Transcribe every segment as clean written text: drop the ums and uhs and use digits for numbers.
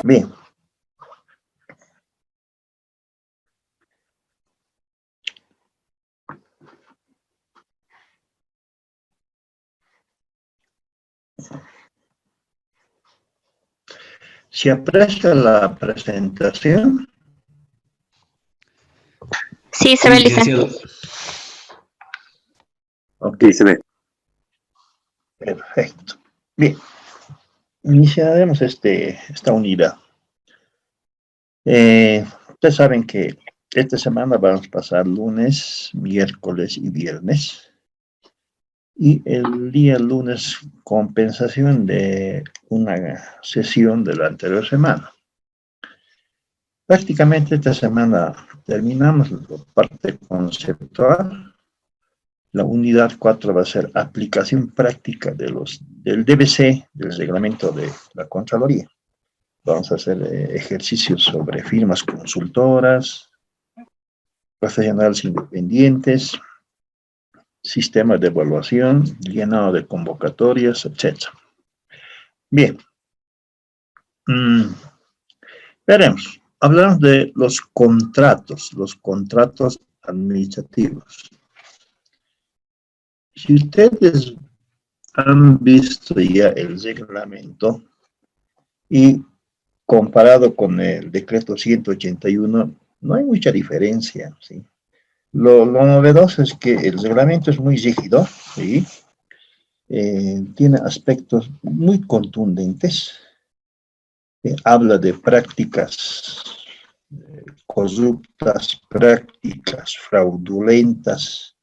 Bien. ¿Se aprecia la presentación? Sí, se ve, licenciado. Ok, se ve. Perfecto. Bien. Iniciaremos esta unidad. Ustedes saben que esta semana vamos a pasar lunes, miércoles y viernes. Y el día lunes, compensación de una sesión de la anterior semana. Prácticamente esta semana terminamos la parte conceptual. La unidad 4 va a ser aplicación práctica del DBC, del reglamento de la Contraloría. Vamos a hacer ejercicios sobre firmas consultoras, profesionales independientes, sistemas de evaluación, llenado de convocatorias, etc. Bien. Veremos. Hablamos de los contratos administrativos. Si ustedes han visto ya el reglamento y comparado con el decreto 181, no hay mucha diferencia, ¿sí? Lo novedoso es que el reglamento es muy rígido, ¿sí? Tiene aspectos muy contundentes, habla de prácticas corruptas, prácticas fraudulentas,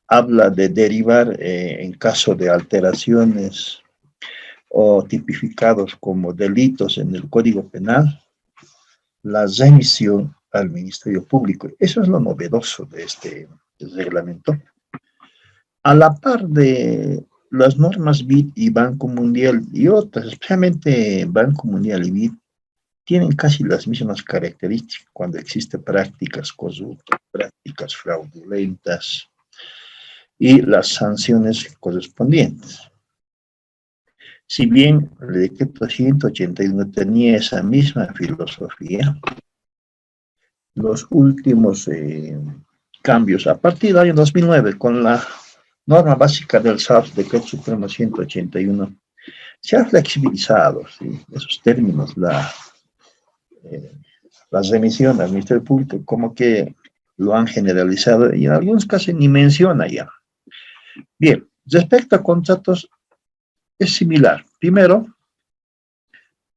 habla de derivar en caso de alteraciones o tipificados como delitos en el Código Penal, la remisión al Ministerio Público. Eso es lo novedoso de este reglamento. A la par de las normas BID y Banco Mundial y otras, especialmente Banco Mundial y BID, tienen casi las mismas características cuando existen prácticas corruptas, prácticas fraudulentas y las sanciones correspondientes. Si bien el decreto 181 tenía esa misma filosofía, los últimos cambios a partir del año 2009 con la norma básica del SARS, decreto supremo 181, se ha flexibilizado, ¿sí?, esos términos, la remisión al Ministerio Público, como que lo han generalizado y en algunos casos ni menciona ya. Bien, respecto a contratos, es similar. Primero,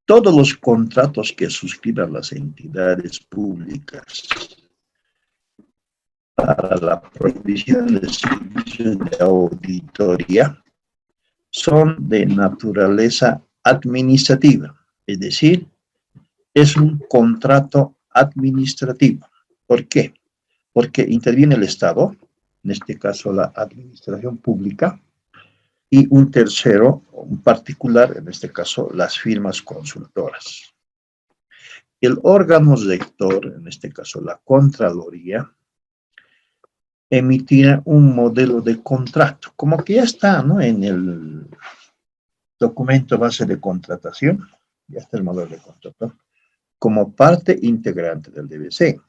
todos los contratos que suscriban las entidades públicas para la provisión de servicios de auditoría son de naturaleza administrativa, es decir, es un contrato administrativo. ¿Por qué? Porque interviene el Estado, en este caso la administración pública, y un tercero, un particular, en este caso las firmas consultoras. El órgano rector, en este caso la Contraloría, emitirá un modelo de contrato, como que ya está, ¿no?, en el documento base de contratación, ya está el modelo de contrato, como parte integrante del DBC,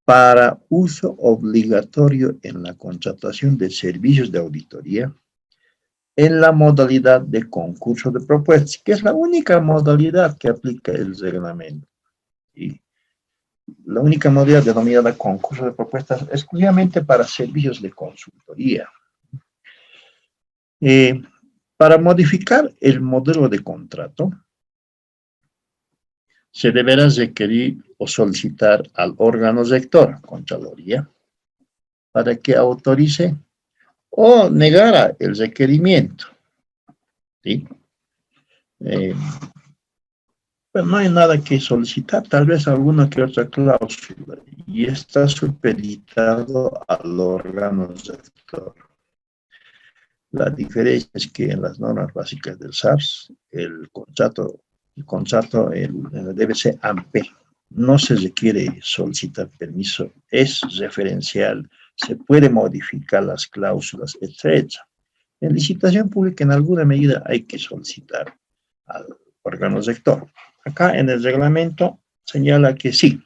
para uso obligatorio en la contratación de servicios de auditoría, en la modalidad de concurso de propuestas, que es la única modalidad que aplica el reglamento. Y la única modalidad denominada concurso de propuestas exclusivamente para servicios de consultoría. Para modificar el modelo de contrato, se deberá requerir o solicitar al órgano rector, Contraloría, para que autorice o negara el requerimiento, ¿sí? Pero no hay nada que solicitar, tal vez alguna que otra cláusula, y está supeditado al órgano rector. La diferencia es que en las normas básicas del SARS, el contrato debe ser AMPE, no se requiere solicitar permiso, es referencial, se puede modificar las cláusulas, etc. En licitación pública, en alguna medida, hay que solicitar al órgano rector. acá en el reglamento señala que sí,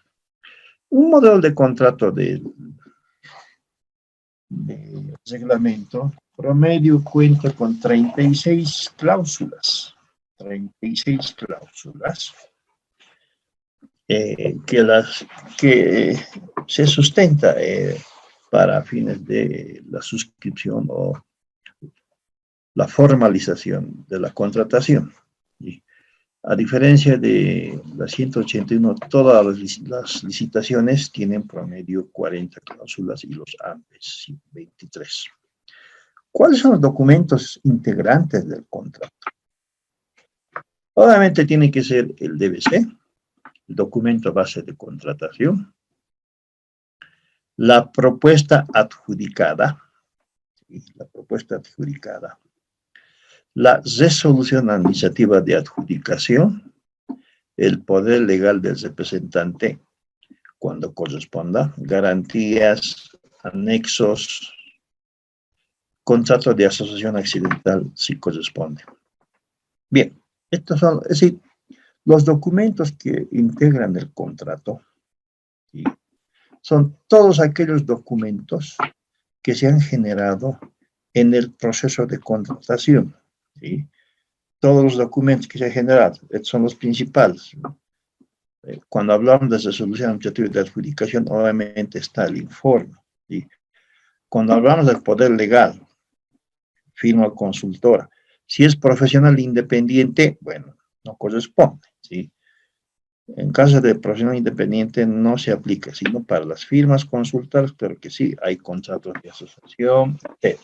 un modelo de contrato de reglamento promedio cuenta con 36 cláusulas. 36 cláusulas que se sustenta para fines de la suscripción o la formalización de la contratación. Y a diferencia de la 181, todas las licitaciones tienen promedio 40 cláusulas y los AMPES 23. ¿Cuáles son los documentos integrantes del contrato? Obviamente tiene que ser el DBC, el documento base de contratación, la propuesta adjudicada, la resolución administrativa de adjudicación, el poder legal del representante cuando corresponda, garantías, anexos, contrato de asociación accidental si corresponde. Bien, estos son, es decir, los documentos que integran el contrato, ¿sí? Son todos aquellos documentos que se han generado en el proceso de contratación, ¿sí? Todos los documentos que se han generado, estos son los principales. Cuando hablamos de resolución administrativa de adjudicación, obviamente está el informe, ¿sí? Cuando hablamos del poder legal, firma consultora. Si es profesional independiente, bueno, no corresponde, ¿sí? En caso de profesional independiente no se aplica, sino para las firmas consultoras, pero que sí, hay contratos de asociación, etc.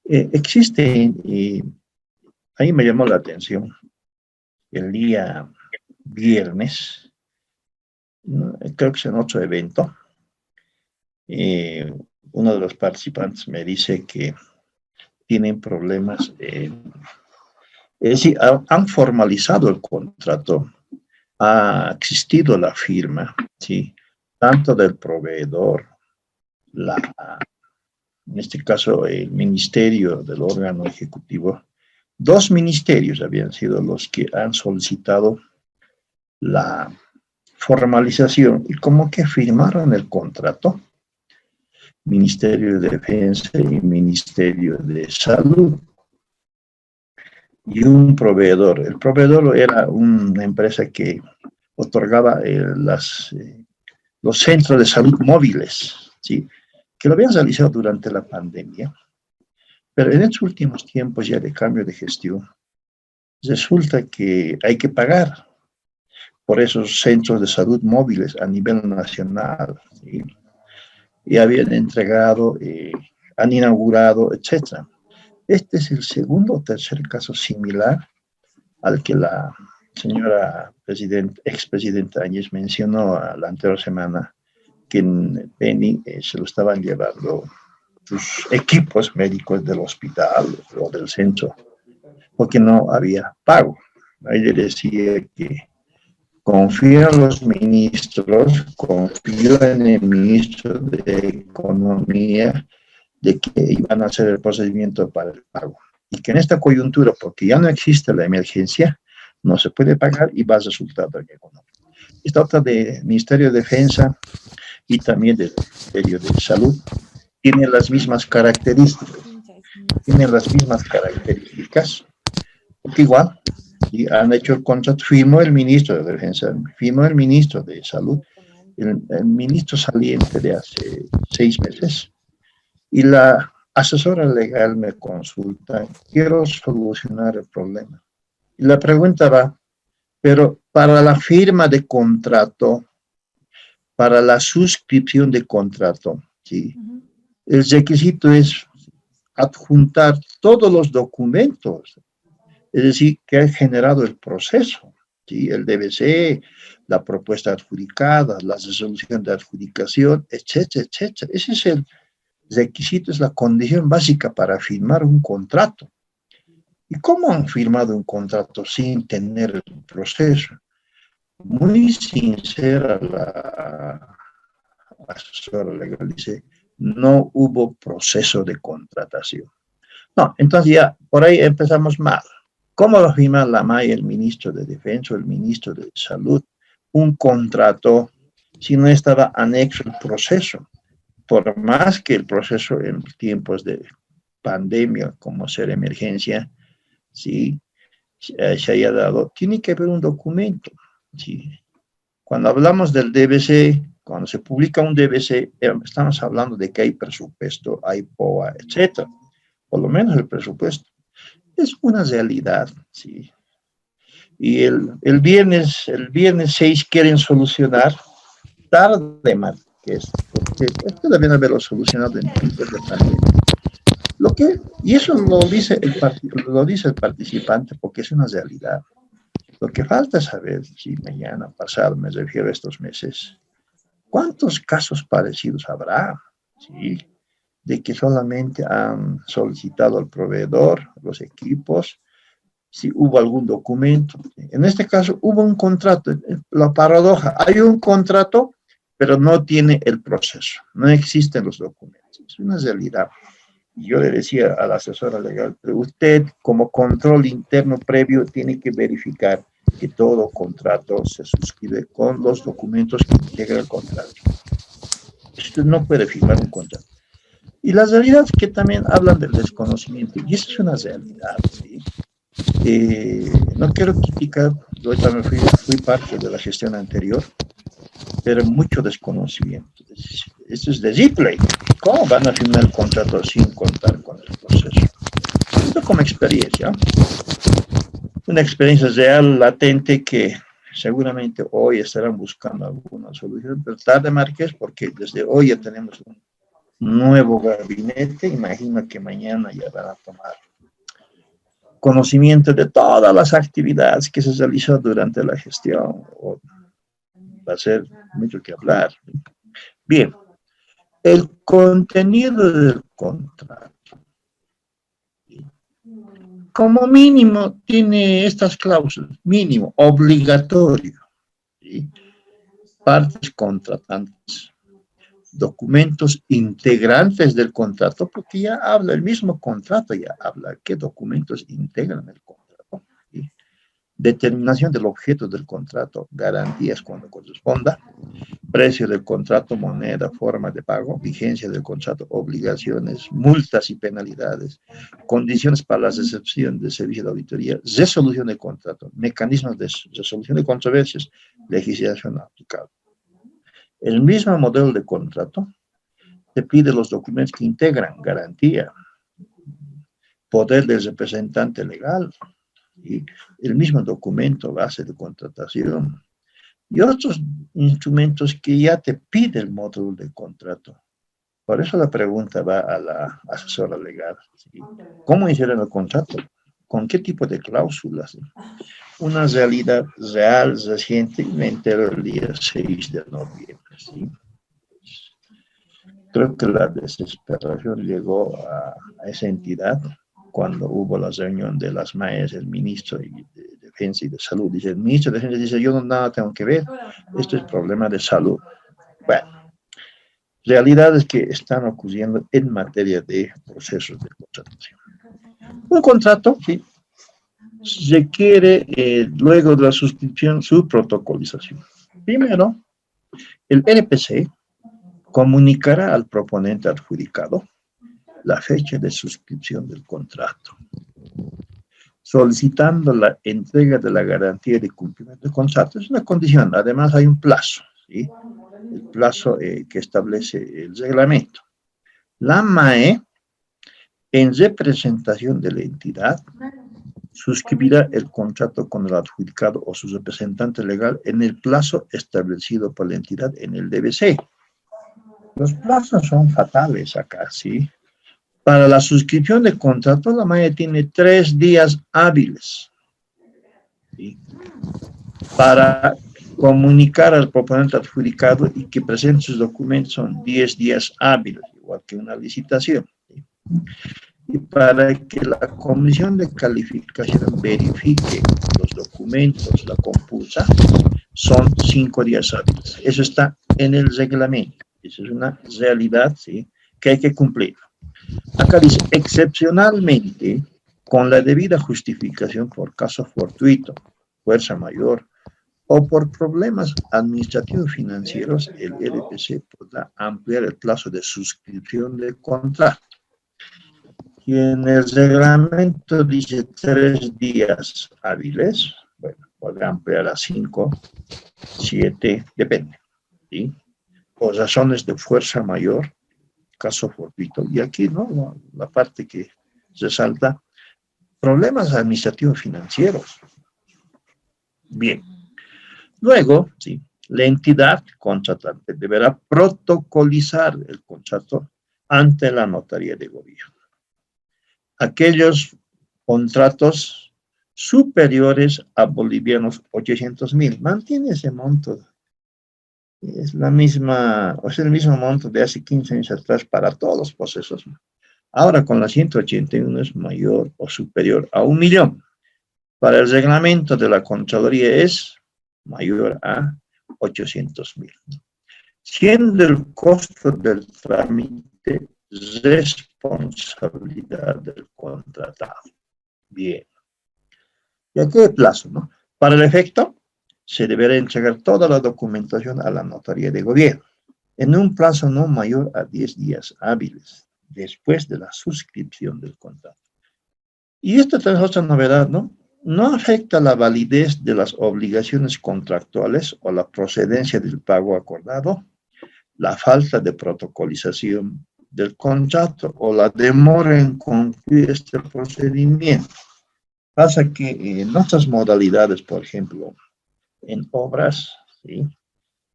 Existe, y ahí me llamó la atención, el día viernes, creo que es en otro evento, uno de los participantes me dice que tienen problemas, es decir, han formalizado el contrato, ha existido la firma, ¿sí? Tanto del proveedor, en este caso el ministerio del órgano ejecutivo, dos ministerios habían sido los que han solicitado la formalización y como que firmaron el contrato, Ministerio de Defensa y Ministerio de Salud, y un proveedor. El proveedor era una empresa que otorgaba los centros de salud móviles, ¿sí? Que lo habían realizado durante la pandemia, pero en estos últimos tiempos ya de cambio de gestión, resulta que hay que pagar por esos centros de salud móviles a nivel nacional, ¿sí? Y habían entregado, han inaugurado, etc. Este es el segundo o tercer caso similar al que la señora expresidenta Áñez mencionó la anterior semana, que en Beni se lo estaban llevando sus equipos médicos del hospital o del centro, porque no había pago. Ahí le decía que confío en los ministros, confío en el ministro de Economía, de que iban a hacer el procedimiento para el pago. Y que en esta coyuntura, porque ya no existe la emergencia, no se puede pagar y va a resultar daño económico. Esta otra del Ministerio de Defensa y también del Ministerio de Salud tiene las mismas características. Porque igual, y han hecho el contrato, firmó el ministro de Defensa, firmó el ministro de Salud, el ministro saliente de hace 6 meses, y la asesora legal me consulta, quiero solucionar el problema. Y la pregunta va, pero para la firma de contrato, para la suscripción de contrato, ¿sí? El requisito es adjuntar todos los documentos, es decir, que ha generado el proceso, ¿sí? El DBC, la propuesta adjudicada, la resolución de adjudicación, etcétera, etcétera. Ese es el requisito, es la condición básica para firmar un contrato. ¿Y cómo han firmado un contrato sin tener el proceso? Muy sincera la asesora legal dice, no hubo proceso de contratación. No, entonces ya por ahí empezamos mal. ¿Cómo va a firmar la MAE, el ministro de Defensa o el ministro de Salud, un contrato si no estaba anexo el proceso? Por más que el proceso en tiempos de pandemia, como ser emergencia, ¿sí? Se haya dado, tiene que haber un documento, ¿sí? Cuando hablamos del DBC, cuando se publica un DBC, estamos hablando de que hay presupuesto, hay POA, etcétera. Por lo menos el presupuesto. Es una realidad, ¿sí? Y el viernes 6 quieren solucionar, tarde más que esto, porque esto deben haberlo solucionado en tiempos de pandemia. Y eso lo dice el participante porque es una realidad. Lo que falta es saber si mañana, pasado, me refiero a estos meses, ¿cuántos casos parecidos habrá? ¿Sí? De que solamente han solicitado al proveedor los equipos, si hubo algún documento. En este caso hubo un contrato. La paradoja, hay un contrato, pero no tiene el proceso, no existen los documentos. Es una realidad. Yo le decía a la asesora legal, pero usted como control interno previo tiene que verificar que todo contrato se suscribe con los documentos que integra el contrato. Usted no puede firmar un contrato. Y la realidad es que también hablan del desconocimiento, y eso es una realidad, ¿sí? No quiero criticar, yo también fui parte de la gestión anterior, pero mucho desconocimiento. Esto es de Ripley. ¿Cómo van a firmar el contrato sin contar con el proceso? Esto como experiencia. Una experiencia real, latente, que seguramente hoy estarán buscando alguna solución, pero tarde, Márquez, porque desde hoy ya tenemos un nuevo gabinete. Imagino que mañana ya van a tomar conocimiento de todas las actividades que se realizó durante la gestión. Va a ser mucho que hablar. Bien, el contenido del contrato, como mínimo, tiene estas cláusulas: mínimo, obligatorio, ¿sí? Partes contratantes, documentos integrantes del contrato, porque ya habla, el mismo contrato ya habla qué documentos integran el contrato, ¿sí? Determinación del objeto del contrato, garantías cuando corresponda, precio del contrato, moneda, forma de pago, vigencia del contrato, obligaciones, multas y penalidades, condiciones para la recepción de servicio de auditoría, resolución del contrato, mecanismos de resolución de controversias, legislación aplicable. El mismo modelo de contrato te pide los documentos que integran garantía, poder del representante legal, y el mismo documento base de contratación y otros instrumentos que ya te pide el módulo de contrato. Por eso la pregunta va a la asesora legal, ¿sí? ¿Cómo hicieron el contrato? ¿Con qué tipo de cláusulas? Una realidad real, reciente, me entero el día 6 de noviembre, ¿sí? Creo que la desesperación llegó a esa entidad cuando hubo la reunión de las MAES, el ministro de Defensa y de Salud. Dice, el ministro de Defensa dice, yo no nada tengo que ver, esto es problema de salud. Bueno, realidades que están ocurriendo en materia de procesos de contratación. Un contrato, sí, requiere, luego de la suscripción, su protocolización. Primero, el RPC comunicará al proponente adjudicado la fecha de suscripción del contrato, solicitando la entrega de la garantía de cumplimiento del contrato. Es una condición. Además hay un plazo, ¿sí? El plazo que establece el reglamento. La MAE, en representación de la entidad, suscribirá el contrato con el adjudicado o su representante legal en el plazo establecido por la entidad en el DBC. Los plazos son fatales acá, ¿sí? Para la suscripción de contrato, la MAE tiene 3 días hábiles, ¿sí? Para comunicar al proponente adjudicado y que presente sus documentos son 10 días hábiles, igual que una licitación, ¿sí? Y para que la comisión de calificación verifique los documentos, la compulsa, son 5 días hábiles. Eso está en el reglamento. Esa es una realidad, ¿sí?, que hay que cumplir. Acá dice, excepcionalmente, con la debida justificación por caso fortuito, fuerza mayor, o por problemas administrativos financieros, el RPC podrá ampliar el plazo de suscripción del contrato. Y en el reglamento dice 3 días hábiles, bueno, podrá ampliar a 5, 7, depende, ¿sí? Por razones de fuerza mayor, caso fortuito. Y aquí, ¿no? La parte que resalta, problemas administrativos financieros. Bien. Luego, sí, la entidad contratante deberá protocolizar el contrato ante la notaría de gobierno. Aquellos contratos superiores a bolivianos 800.000, mantiene ese monto. Es el mismo monto de hace 15 años atrás para todos los procesos. Ahora con la 181 es mayor o superior a 1.000.000. Para el reglamento de la Contraloría es mayor a 800.000. Siendo el costo del trámite responsabilidad del contratado. Bien. ¿Y a qué plazo, no? Para el efecto, se deberá entregar toda la documentación a la notaría de gobierno, en un plazo no mayor a 10 días hábiles, después de la suscripción del contrato. Y esta es otra novedad, ¿no? No afecta la validez de las obligaciones contractuales o la procedencia del pago acordado, la falta de protocolización del contrato o la demora en concluir este procedimiento. Pasa que en otras modalidades, por ejemplo, en obras, ¿sí?,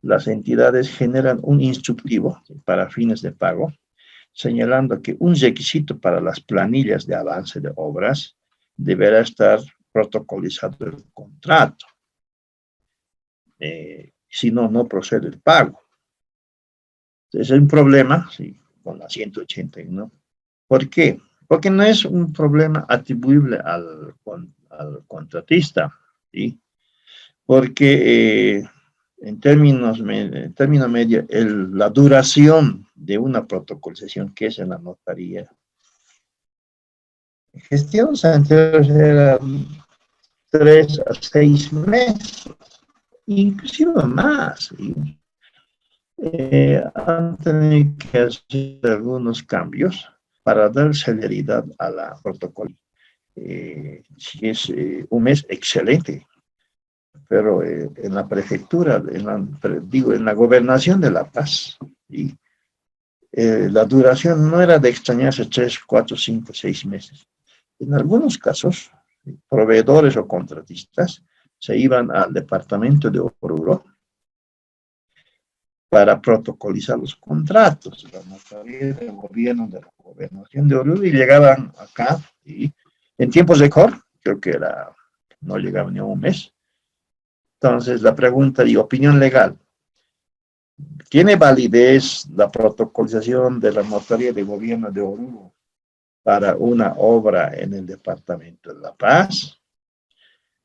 las entidades generan un instructivo, ¿sí?, para fines de pago, señalando que un requisito para las planillas de avance de obras deberá estar protocolizado el contrato. Si no, no procede el pago. Es un problema, sí, con la 181. ¿Por qué? Porque no es un problema atribuible al contratista, ¿sí? Porque en término medio, la duración de una protocolización que es en la notaría, gestiones anteriores era 3 a 6 meses, inclusive más, ¿sí? Han tenido que hacer algunos cambios para dar celeridad a la protocolo. Si es un mes, excelente, pero en la prefectura, en la gobernación de La Paz, ¿sí?, la duración no era de extrañarse 3, 4, 5, 6 meses. En algunos casos, proveedores o contratistas se iban al departamento de Oruro para protocolizar los contratos, la notaría del gobierno de la gobernación de Oruro, y llegaban acá, y en tiempos de récord, creo que no llegaba ni a un mes. Entonces, la pregunta y opinión legal, ¿tiene validez la protocolización de la notaría de gobierno de Oruro para una obra en el departamento de La Paz?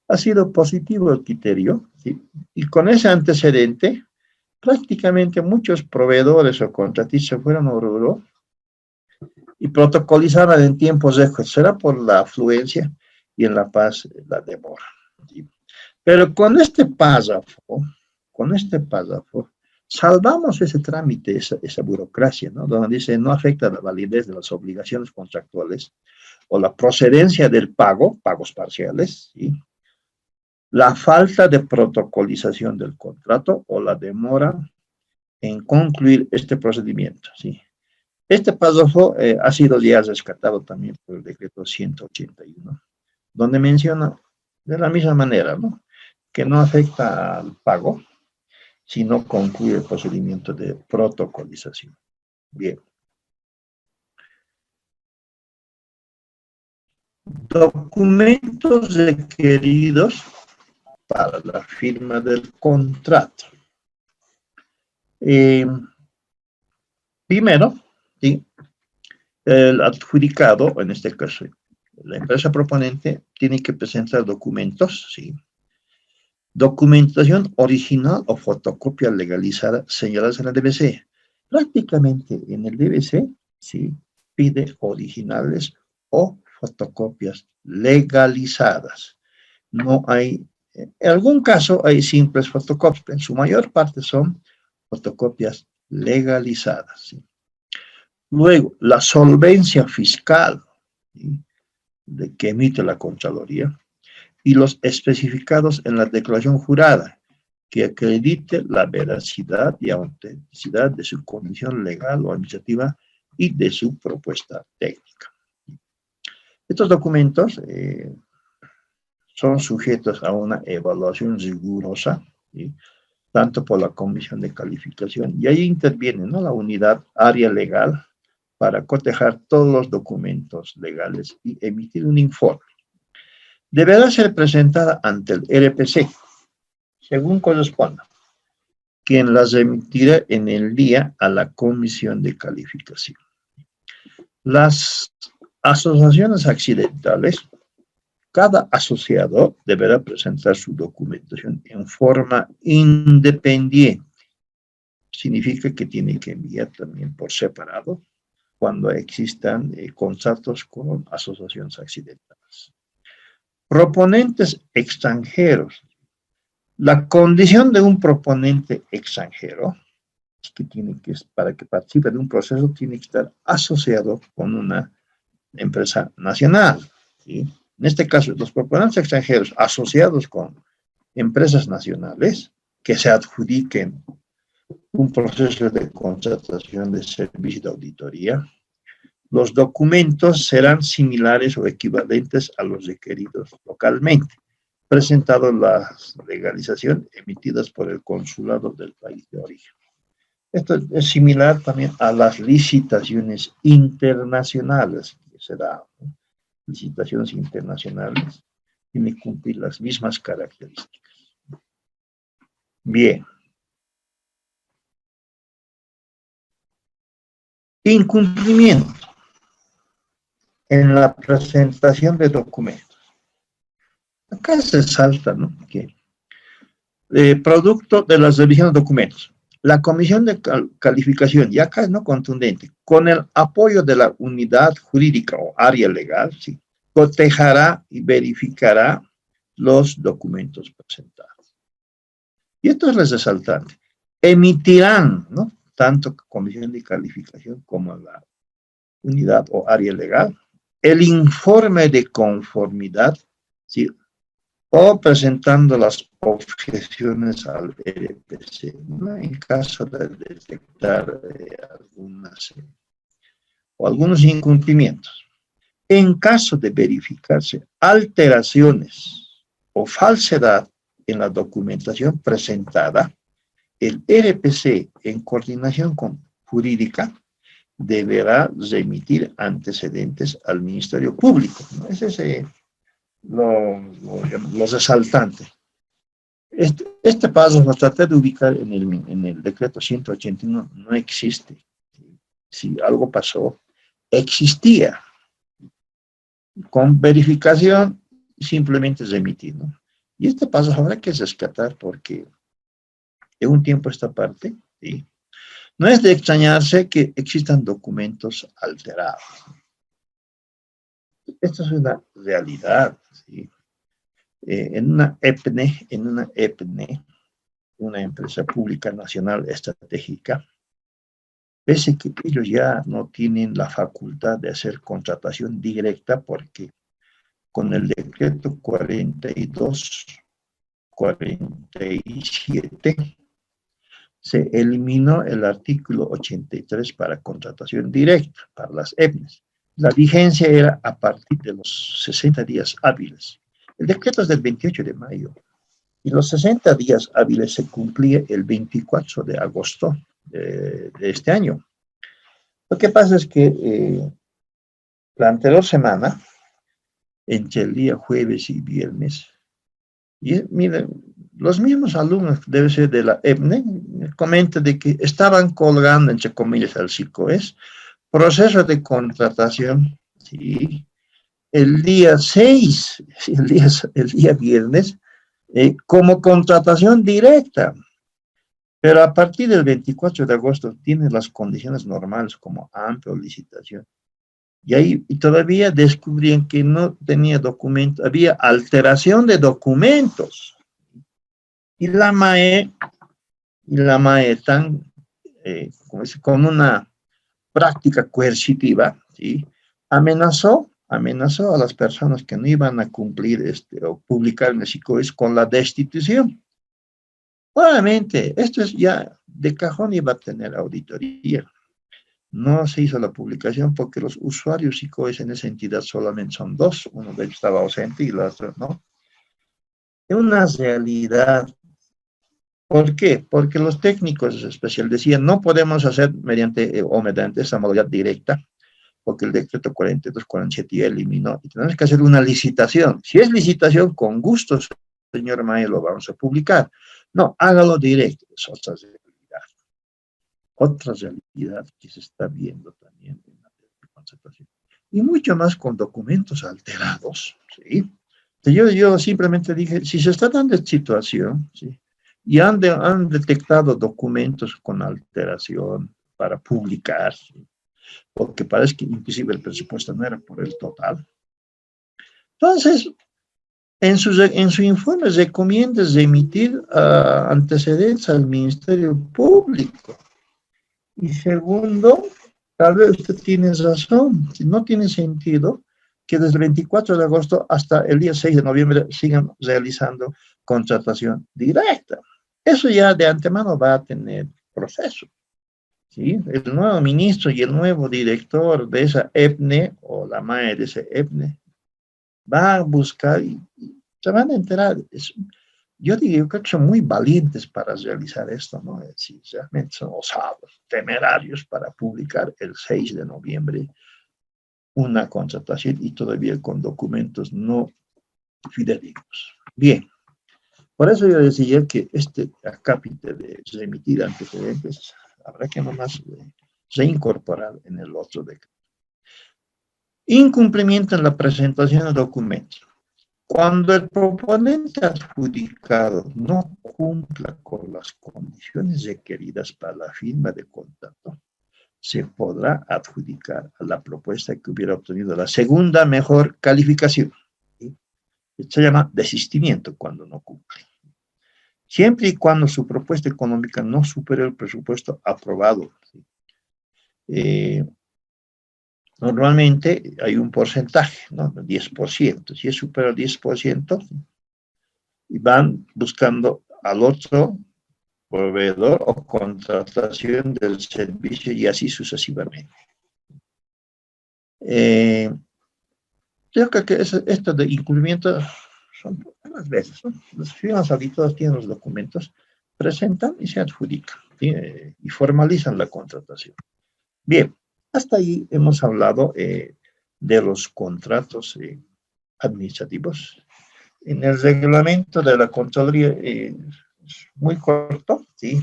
Ha sido positivo el criterio, ¿sí?, y con ese antecedente, prácticamente muchos proveedores o contratistas fueron a Oruro y protocolizaban en tiempos récord. Será por la afluencia y en La Paz la demora, ¿sí? Pero con este párrafo, salvamos ese trámite, esa burocracia, ¿no?, donde dice no afecta la validez de las obligaciones contractuales o la procedencia del pago, pagos parciales, ¿sí?, la falta de protocolización del contrato o la demora en concluir este procedimiento, ¿sí? Este párrafo ha sido ya rescatado también por el decreto 181, donde menciona de la misma manera, ¿no?, que no afecta al pago si no concluye el procedimiento de protocolización. Bien. Documentos requeridos para la firma del contrato. Primero, ¿sí?, el adjudicado, en este caso, la empresa proponente, tiene que presentar documentos, ¿sí?, documentación original o fotocopia legalizada señaladas en la DBC. Prácticamente en el DBC, ¿sí?, pide originales o fotocopias legalizadas. No hay, en algún caso hay simples fotocopias, pero en su mayor parte son fotocopias legalizadas. ¿Sí? Luego, la solvencia fiscal, ¿sí? De que emite la Contraloría, y los especificados en la declaración jurada, que acredite la veracidad y autenticidad de su condición legal o administrativa y de su propuesta técnica. Estos documentos son sujetos a una evaluación rigurosa, ¿sí? Tanto por la Comisión de Calificación, y ahí interviene, ¿no?, la unidad área legal para cotejar todos los documentos legales y emitir un informe. Deberá ser presentada ante el RPC, según corresponda, quien las remitirá en el día a la Comisión de Calificación. Las asociaciones accidentales, cada asociado deberá presentar su documentación en forma independiente. Significa que tiene que enviar también por separado cuando existan contratos con asociaciones accidentales. Proponentes extranjeros. La condición de un proponente extranjero es que para que participe de un proceso, tiene que estar asociado con una empresa nacional, ¿sí? En este caso, los proponentes extranjeros asociados con empresas nacionales que se adjudiquen un proceso de contratación de servicio de auditoría, los documentos serán similares o equivalentes a los requeridos localmente, presentados la legalización emitidas por el consulado del país de origen. Esto es similar también a las licitaciones internacionales, que será, ¿no? Licitaciones internacionales tienen que cumplir las mismas características. Bien. Incumplimiento en la presentación de documentos. Acá se salta, ¿no?, que producto de las revisiones de documentos, la Comisión de Calificación, y acá es no contundente, con el apoyo de la unidad jurídica o área legal, ¿sí?, cotejará y verificará los documentos presentados. Y esto es resaltante. Emitirán, ¿no?, tanto Comisión de Calificación como la unidad o área legal, el informe de conformidad, ¿sí?, o presentando las objeciones al RPC, ¿no?, en caso de detectar algunos incumplimientos. En caso de verificarse alteraciones o falsedad en la documentación presentada, el RPC, en coordinación con jurídica, deberá remitir antecedentes al Ministerio Público, ¿no? Ese es lo resaltante. Este paso lo traté de ubicar en el decreto 181, no existe. Si algo pasó, existía. Con verificación, simplemente remitir, ¿no? Y este paso habrá que rescatar porque de un tiempo a esta parte, ¿sí?, no es de extrañarse que existan documentos alterados. Esto es una realidad, ¿sí? En una EPNE, una empresa pública nacional estratégica, pese que ellos ya no tienen la facultad de hacer contratación directa porque con el decreto 42-47 se eliminó el artículo 83 para contratación directa para las EPNES. La vigencia era a partir de los 60 días hábiles. El decreto es del 28 de mayo y los 60 días hábiles se cumplía el 24 de agosto de este año. Lo que pasa es que la anterior semana, entre el día jueves y viernes, y miren, los mismos alumnos, debe ser de la EPNE, comentan de que estaban colgando, entre comillas, al SICOES, proceso de contratación, ¿sí?, el día 6, el día viernes, como contratación directa. Pero a partir del 24 de agosto tiene las condiciones normales como amplia licitación. Y todavía descubrían que no tenía documentos, había alteración de documentos. Y la MAE tan, con una práctica coercitiva, ¿sí? amenazó a las personas que no iban a cumplir o publicar en el SICOES con la destitución. Obviamente, esto es ya de cajón, iba a tener auditoría. No se hizo la publicación porque los usuarios SICOES en esa entidad solamente son dos, uno de ellos estaba ausente y el otro no. Es una realidad. ¿Por qué? Porque los técnicos especiales decían, no podemos hacer mediante o mediante esa modalidad directa, porque el decreto 4247 ya eliminó, y tenemos que hacer una licitación. Si es licitación, con gusto, señor Mae, lo vamos a publicar. No, hágalo directo, es otra realidad que se está viendo también en la concertación. Y mucho más con documentos alterados, ¿sí? Yo simplemente dije, si se está dando esta situación, ¿sí? Y han detectado documentos con alteración para publicar, ¿sí? Porque parece que inclusive el presupuesto no era por el total. Entonces, en su informe recomienda emitir antecedentes al Ministerio Público. Y segundo, tal vez usted tiene razón, no tiene sentido que desde el 24 de agosto hasta el día 6 de noviembre sigan realizando contratación directa. Eso ya de antemano va a tener proceso. ¿Sí? El nuevo ministro y el nuevo director de esa EPNE, o la MAE de ese EPNE, va a buscar y se van a enterar. Yo creo que son muy valientes para realizar esto, ¿no? Sí, realmente son osados, temerarios para publicar el 6 de noviembre una contratación y todavía con documentos no fidedignos. Bien, por eso yo decía que este acápite de remitir antecedentes habrá que nomás reincorporar en el otro decreto. Incumplimiento en la presentación de documentos. Cuando el proponente adjudicado no cumpla con las condiciones requeridas para la firma de contrato, se podrá adjudicar a la propuesta que hubiera obtenido la segunda mejor calificación. ¿Sí? Se llama desistimiento cuando no cumple. Siempre y cuando su propuesta económica no supere el presupuesto aprobado. ¿Sí? Normalmente hay un porcentaje, ¿no? 10%. Si es supera el 10%, y van buscando al otro proveedor o contratación del servicio y así sucesivamente. Yo creo que esto de incumplimiento son unas veces, ¿no? Los firmas auditadas tienen los documentos, presentan y se adjudican, ¿sí? Y formalizan la contratación. Bien, hasta ahí hemos hablado de los contratos administrativos. En el reglamento de la Contraloría es muy corto, ¿sí?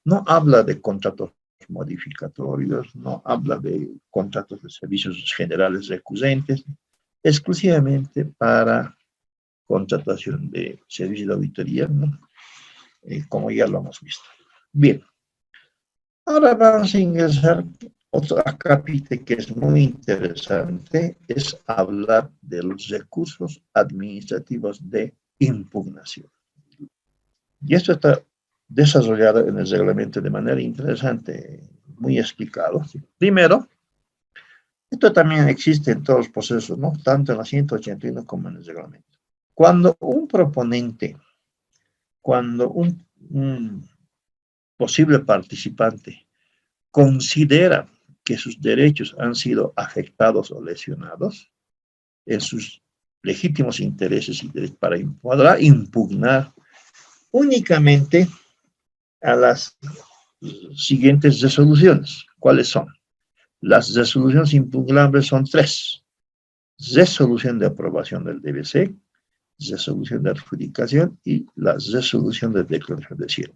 No habla de contratos modificatorios, no habla de contratos de servicios generales recurrentes, exclusivamente para contratación de servicios de auditoría, ¿no? Como ya lo hemos visto. Bien, ahora vamos a ingresar otro capítulo que es muy interesante, es hablar de los recursos administrativos de impugnación. Y esto está desarrollado en el reglamento de manera interesante, muy explicado. ¿Sí? Primero, esto también existe en todos los procesos, ¿no? Tanto en la 181 como en el reglamento. Cuando un proponente, cuando un posible participante considera que sus derechos han sido afectados o lesionados en sus legítimos intereses y derechos, podrá impugnar únicamente a las siguientes resoluciones. ¿Cuáles son? Las resoluciones impugnables son 3. Resolución de aprobación del DBC, resolución de adjudicación y la resolución de declaración de cierre.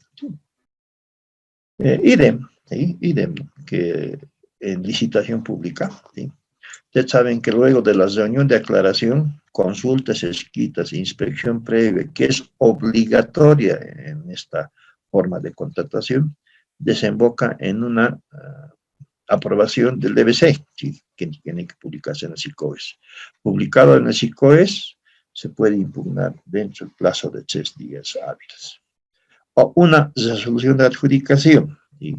Idem, ¿sí? Idem que en licitación pública. ¿Sí? Ustedes saben que luego de la reunión de aclaración, consultas escritas, inspección previa, que es obligatoria en esta forma de contratación, desemboca en una aprobación del DBC, ¿sí? Que tiene que publicarse en el SICOES. Publicado en el SICOES, se puede impugnar dentro del plazo de 3 días hábiles. O una resolución de adjudicación, ¿sí?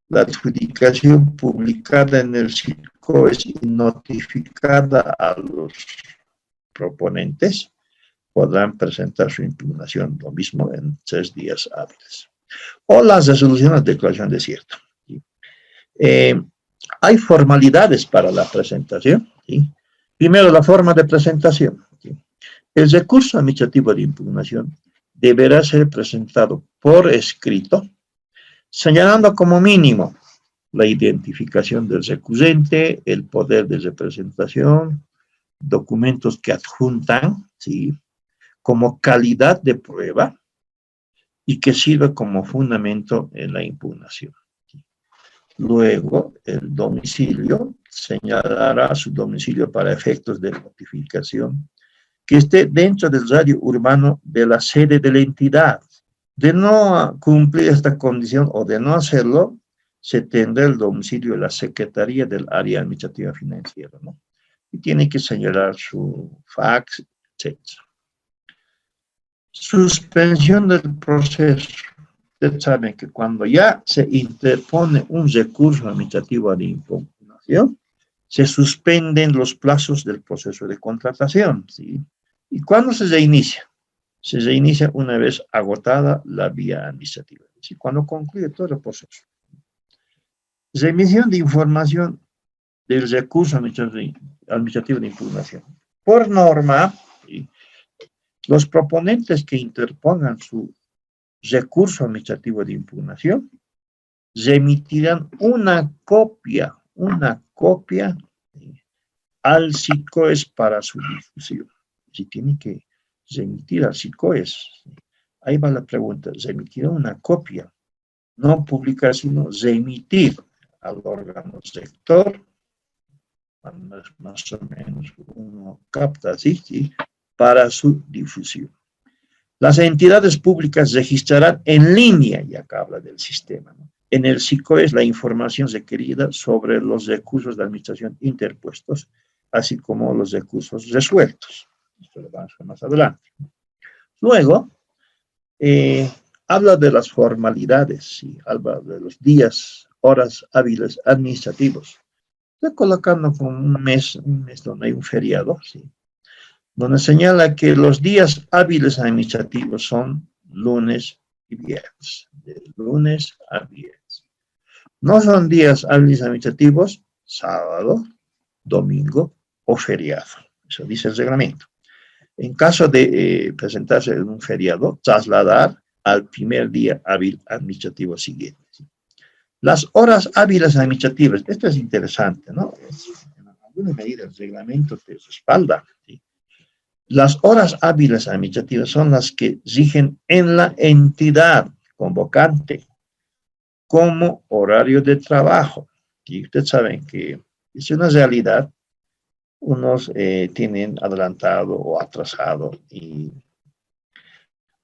La adjudicación publicada en el SICOES y notificada a los proponentes podrán presentar su impugnación, lo mismo en 3 días hábiles. O las resoluciones de declaración de cierto. ¿Sí? Hay formalidades para la presentación. ¿Sí? Primero, la forma de presentación. ¿Sí? El recurso administrativo de impugnación deberá ser presentado por escrito, señalando como mínimo la identificación del recurrente, el poder de representación, documentos que adjuntan, ¿sí? Como calidad de prueba y que sirva como fundamento en la impugnación. Luego, el domicilio señalará su domicilio para efectos de notificación que esté dentro del radio urbano de la sede de la entidad. De no cumplir esta condición o de no hacerlo, se tendrá el domicilio de la Secretaría del Área Administrativa Financiera, ¿no? Y tiene que señalar su fax, etc. Suspensión del proceso. Ustedes saben que cuando ya se interpone un recurso administrativo de impugnación, se suspenden los plazos del proceso de contratación, ¿sí? ¿Y cuándo se reinicia? Se reinicia una vez agotada la vía administrativa, es decir, cuando concluye todo el proceso. Remisión de información del recurso administrativo de impugnación. Por norma, ¿sí? Los proponentes que interpongan su recurso administrativo de impugnación remitirán una copia al SICOES para su difusión. Si tiene que remitir al SICOES, ahí va la pregunta, remitirá una copia, no publicar, sino remitir al órgano sector, más o menos uno capta así, ¿sí? Para su difusión. Las entidades públicas registrarán en línea, y acá habla del sistema, ¿no? En el SICOES la información requerida sobre los recursos de administración interpuestos, así como los recursos resueltos. Esto lo vamos a ver más adelante. Luego, habla de las formalidades, ¿sí? Habla de los días, horas hábiles administrativos. Estoy colocando como un mes donde hay un feriado, ¿sí? Donde señala que los días hábiles administrativos son lunes y viernes, de lunes a viernes. No son días hábiles administrativos sábado, domingo o feriado. Eso dice el reglamento. En caso de presentarse en un feriado, trasladar al primer día hábil administrativo siguiente. Las horas hábiles administrativas, esto es interesante, ¿no? En alguna medida el reglamento te respalda, ¿sí? Las horas hábiles administrativas son las que rigen en la entidad convocante como horario de trabajo. Y ustedes saben que es una realidad, unos tienen adelantado o atrasado. Y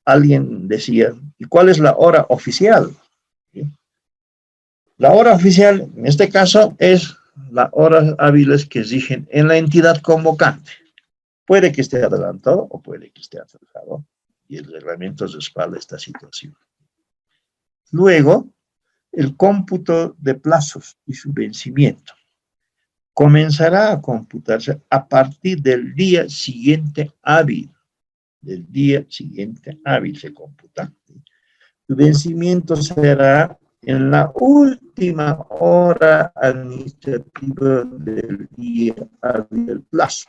alguien decía, ¿y cuál es la hora oficial? ¿Sí? La hora oficial, en este caso, es las horas hábiles que rigen en la entidad convocante. Puede que esté adelantado o puede que esté atrasado, y el reglamento respalda esta situación. Luego, el cómputo de plazos y su vencimiento comenzará a computarse a partir del día siguiente hábil. Del día siguiente hábil se computa. Su vencimiento será en la última hora administrativa del día hábil del plazo,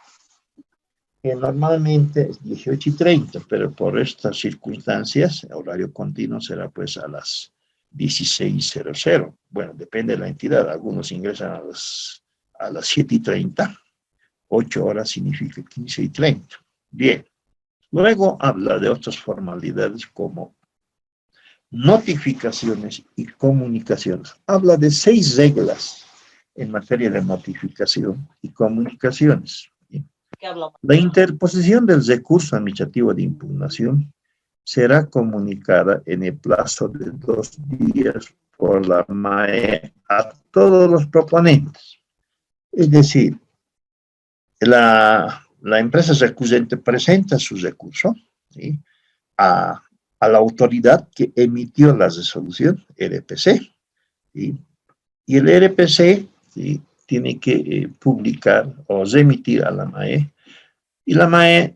que normalmente es 18:30, pero por estas circunstancias, el horario continuo será pues a las 16:00. Bueno, depende de la entidad, algunos ingresan a las 7:30, 8 horas significa 15:30. Bien, luego habla de otras formalidades como notificaciones y comunicaciones. Habla de 6 reglas en materia de notificación y comunicaciones. La interposición del recurso administrativo de impugnación será comunicada en el plazo de 2 días por la MAE a todos los proponentes. Es decir, la empresa recurrente presenta su recurso, ¿sí?, a la autoridad que emitió la resolución, RPC, ¿sí?, y el RPC, ¿sí?, tiene que publicar o remitir a la MAE, y la MAE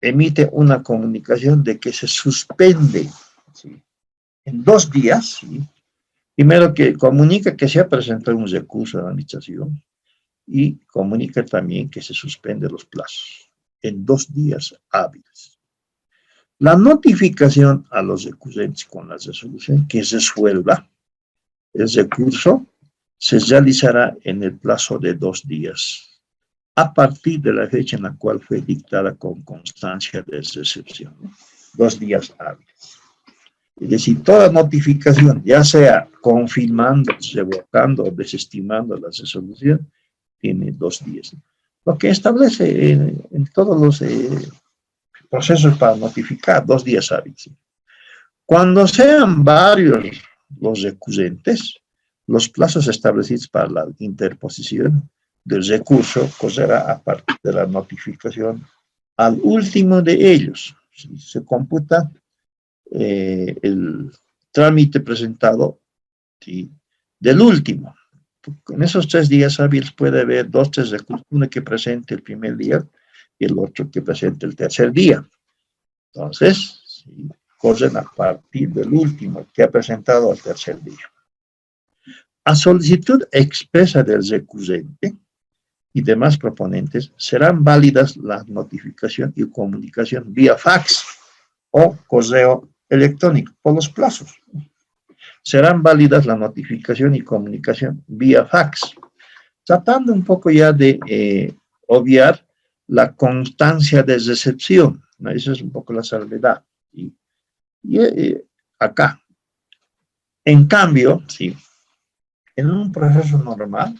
emite una comunicación de que se suspende, ¿sí?, en 2 días, ¿sí?, primero que comunica que se ha presentado un recurso de la administración y comunica también que se suspende los plazos en 2 días hábiles. La notificación a los recurrentes con la resolución que resuelva el recurso se realizará en el plazo de 2 días, a partir de la fecha en la cual fue dictada con constancia de recepción, ¿no? 2 días hábiles. Es decir, toda notificación, ya sea confirmando, revocando o desestimando la resolución, tiene 2 días. Lo que establece en todos los procesos para notificar 2 días hábiles. Cuando sean varios los recurrentes, los plazos establecidos para la interposición del recurso correrá a partir de la notificación al último de ellos. Se computa el trámite presentado, ¿sí?, del último. En esos 3 días hábiles puede haber 2, 3 recursos, uno que presente el primer día y el otro que presente el tercer día. Entonces, ¿sí?, corren a partir del último que ha presentado el tercer día. A solicitud expresa del recurrente y demás proponentes, serán válidas la notificación y comunicación vía fax o correo electrónico por los plazos. Serán válidas la notificación y comunicación vía fax, tratando un poco ya de obviar la constancia de recepción, ¿no? Esa es un poco la salvedad. Y acá, en cambio, sí, en un proceso normal,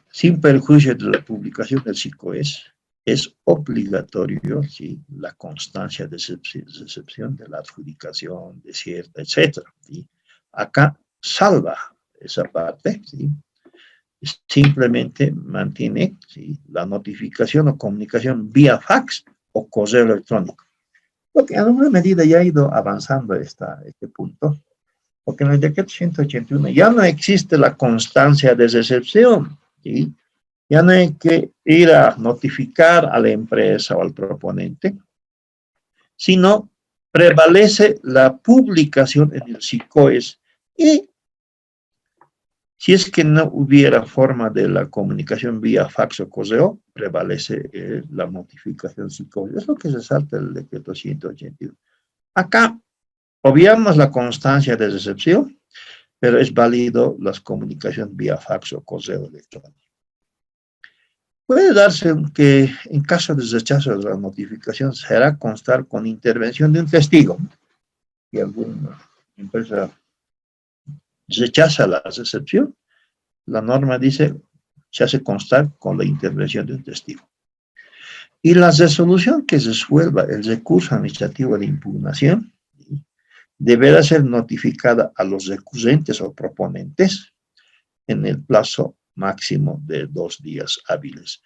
sin perjuicio de la publicación del SICOES, es obligatorio, ¿sí?, la constancia de recepción de la adjudicación, desierta, etc. ¿Sí? Acá salva esa parte, ¿sí?, simplemente mantiene, ¿sí?, la notificación o comunicación vía fax o correo electrónico. Lo que en alguna medida ya ha ido avanzando este punto, porque en el decreto 181 ya no existe la constancia de recepción, ¿sí? Ya no hay que ir a notificar a la empresa o al proponente, sino prevalece la publicación en el SICOES, y si es que no hubiera forma de la comunicación vía fax o correo, prevalece la notificación SICOES. Es lo que resalta el decreto 181. Acá obviamos la constancia de recepción, pero es válido las comunicaciones vía fax o correo electrónico. Puede darse que en caso de rechazo de la notificación se hará constar con intervención de un testigo. Si alguna empresa rechaza la recepción, la norma dice se hace constar con la intervención de un testigo. Y la resolución que resuelva el recurso administrativo de impugnación deberá ser notificada a los recurrentes o proponentes en el plazo máximo de 2 días hábiles,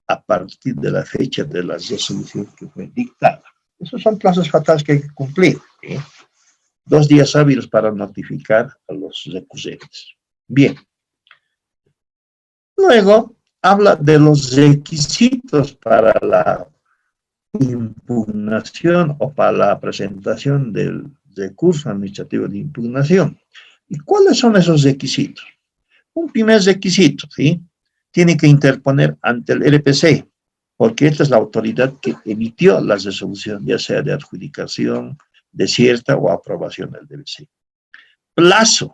a partir de la fecha de la resolución que fue dictada. Esos son plazos fatales que hay que cumplir, ¿sí? 2 días hábiles para notificar a los recurrentes. Bien. Luego, habla de los requisitos para la impugnación o para la presentación del recurso administrativo de impugnación. ¿Y cuáles son esos requisitos? Un primer requisito, ¿sí?, tiene que interponer ante el RPC, porque esta es la autoridad que emitió la resolución, ya sea de adjudicación, desierta o aprobación del DBC. Plazo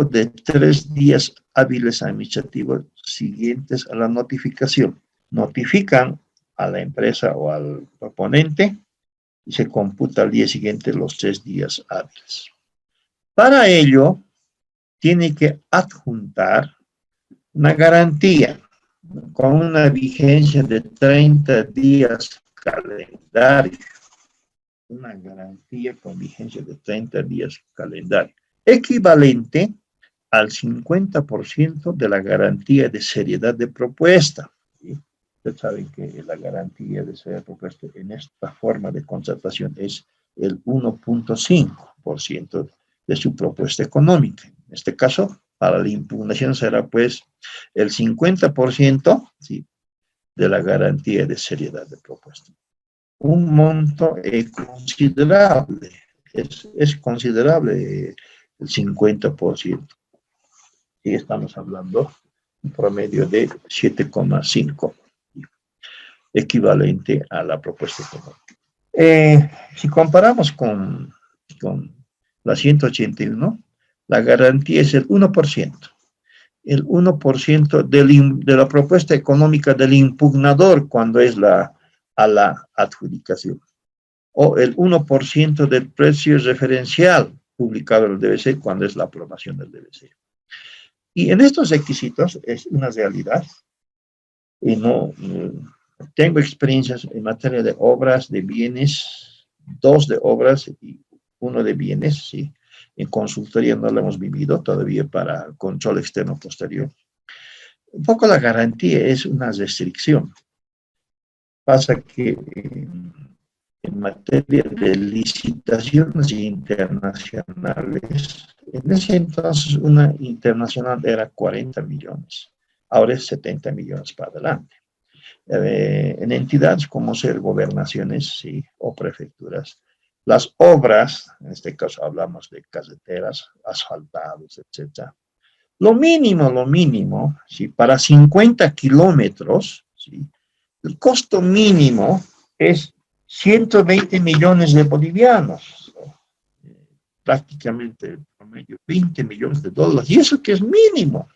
de 3 días hábiles administrativos siguientes a la notificación. Notifican a la empresa o al proponente y se computa al día siguiente los 3 días hábiles. Para ello, tiene que adjuntar una garantía con una vigencia de 30 días calendario. una garantía con vigencia de 30 días calendario, equivalente al 50% de la garantía de seriedad de propuesta. ¿Sí? Ustedes saben que la garantía de seriedad de propuesta en esta forma de contratación es el 1.5% de su propuesta económica. En este caso, para la impugnación será pues el 50%, ¿sí?, de la garantía de seriedad de propuesta. Un monto considerable, es considerable el 50%. Y estamos hablando un promedio de 7,5, equivalente a la propuesta económica. Si comparamos con la 181, la garantía es el 1%. El 1% de la propuesta económica del impugnador cuando es a la adjudicación. O el 1% del precio referencial publicado en el DBC cuando es la aprobación del DBC. Y en estos requisitos es una realidad. Y no tengo experiencias en materia de obras, de bienes, 2 de obras y 1 de bienes, sí. En consultoría no lo hemos vivido todavía para control externo posterior. Un poco la garantía es una restricción. Pasa que en materia de licitaciones internacionales, en ese entonces una internacional era 40 millones, ahora es 70 millones para adelante. En entidades como ser gobernaciones, sí, o prefecturas, las obras, en este caso hablamos de carreteras, asfaltados, etc. Lo mínimo, sí, para 50 kilómetros, sí, el costo mínimo es 120 millones de bolivianos, prácticamente el promedio 20 millones de dólares, y eso que es mínimo.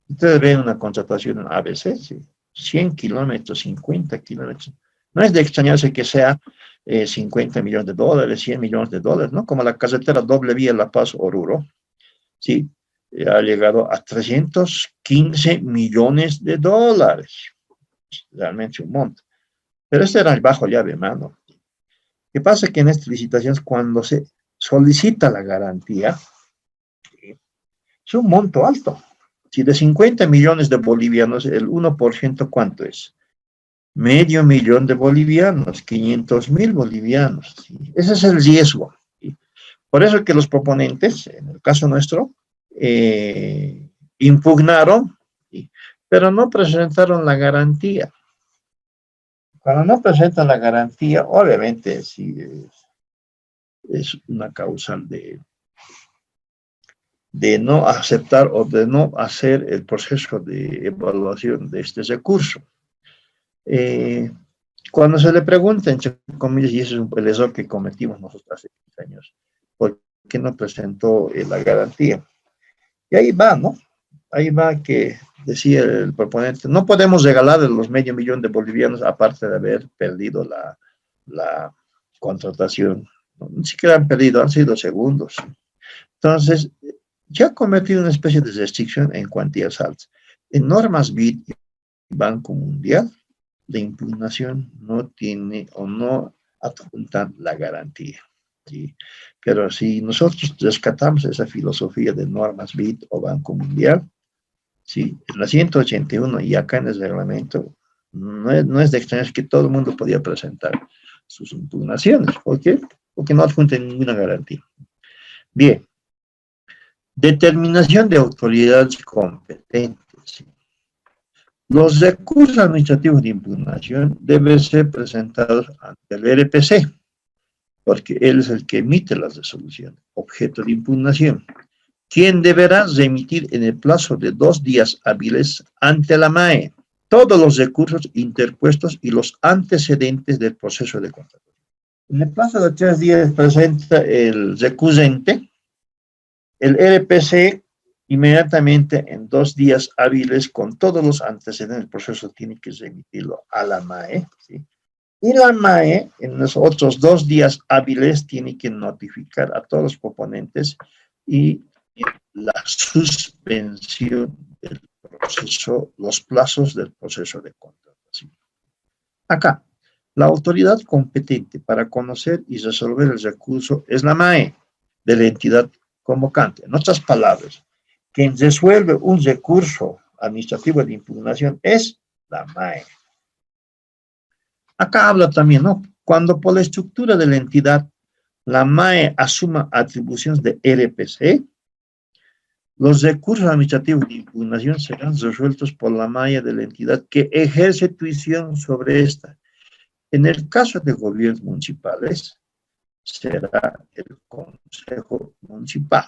Ustedes ven una contratación en ABC, sí, 100 kilómetros, 50 kilómetros. No es de extrañarse que sea 50 millones de dólares, 100 millones de dólares, ¿no? Como la carretera doble vía La Paz-Oruro, ¿sí? Ha llegado a 315 millones de dólares. Realmente un monto. Pero este era el bajo llave, mano. ¿Qué pasa? Que en estas licitaciones, cuando se solicita la garantía, ¿sí?, es un monto alto. Si de 50 millones de bolivianos, el 1%, ¿cuánto es? Medio millón de bolivianos, 500,000 bolivianos. ¿Sí? Ese es el riesgo. ¿Sí? Por eso que los proponentes, en el caso nuestro, impugnaron, ¿sí?, pero no presentaron la garantía. Cuando no presentan la garantía, obviamente sí es una causal de no aceptar o de no hacer el proceso de evaluación de este recurso. Cuando se le pregunta, entre comillas, y ese es el error que cometimos nosotros hace 15 años, ¿por qué no presentó la garantía? Y ahí va, ¿no? Ahí va que decía el proponente, no podemos regalar los medio millón de bolivianos aparte de haber perdido la contratación. No, ni siquiera han perdido, han sido segundos. Entonces, ya ha cometido una especie de restricción en cuantías altas. En normas BID y Banco Mundial, la impugnación no tiene o no adjuntan la garantía. ¿Sí? Pero si nosotros rescatamos esa filosofía de normas BID o Banco Mundial, ¿sí?, en la 181 y acá en el reglamento, no es de extrañar que todo el mundo podía presentar sus impugnaciones. ¿Por qué? Porque no adjuntan ninguna garantía. Bien. Determinación de autoridades competentes. Los recursos administrativos de impugnación deben ser presentados ante el RPC, porque él es el que emite las resoluciones, objeto de impugnación, quien deberá remitir en el plazo de 2 días hábiles ante la MAE todos los recursos interpuestos y los antecedentes del proceso de contratación. En el plazo de 3 días presenta el recurrente, el RPC inmediatamente en 2 días hábiles con todos los antecedentes del proceso tiene que remitirlo a la MAE, ¿sí? Y la MAE en los otros 2 días hábiles tiene que notificar a todos los proponentes y la suspensión del proceso, los plazos del proceso de contratación. Acá, La autoridad competente para conocer y resolver el recurso es la MAE de la entidad convocante. En otras palabras, quien resuelve un recurso administrativo de impugnación es la MAE. Acá habla también, ¿no? Cuando por la estructura de la entidad la MAE asuma atribuciones de RPC, los recursos administrativos de impugnación serán resueltos por la MAE de la entidad que ejerce tuición sobre esta. En el caso de gobiernos municipales, será el Consejo Municipal.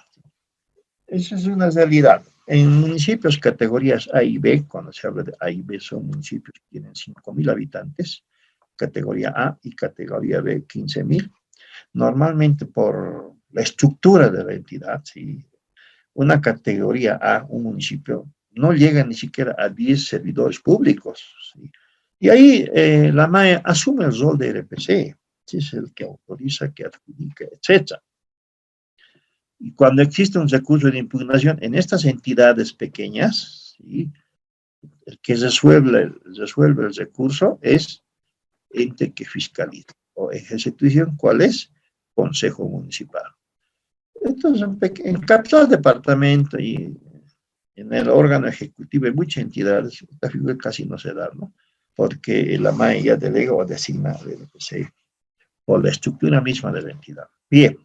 Esa es una realidad. En municipios categorías A y B, cuando se habla de A y B, son municipios que tienen 5.000 habitantes, categoría A y categoría B, 15.000. Normalmente por la estructura de la entidad, ¿sí? Una categoría A, un municipio, no llega ni siquiera a 10 servidores públicos, ¿sí? Y ahí la MAE asume el rol de RPC, ¿sí? Es el que autoriza, que adjudica, etc. Y cuando existe un recurso de impugnación en estas entidades pequeñas, ¿sí? El que resuelve el recurso es ente que fiscaliza, o ejecución, ¿cuál es? Consejo Municipal. Entonces, en cada departamento y en el órgano ejecutivo hay muchas entidades, esta figura casi no se da, ¿no? Porque la MAE ya delega o designa por la estructura misma de la entidad. Bien.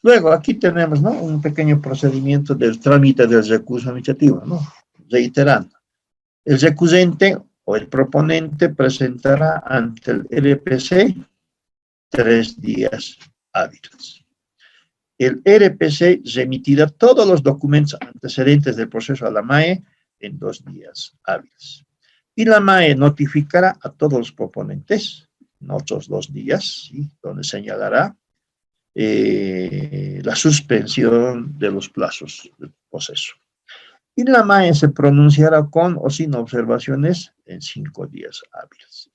Luego, aquí tenemos, ¿no?, un pequeño procedimiento del trámite del recurso administrativo, ¿no? Reiterando. El recusente o el proponente presentará ante el RPC 3 días hábiles. El RPC remitirá todos los documentos antecedentes del proceso a la MAE en 2 días hábiles. Y la MAE notificará a todos los proponentes en otros 2 días, ¿sí?, donde señalará la suspensión de los plazos del proceso. Y la MAE se pronunciará con o sin observaciones en 5 días hábiles.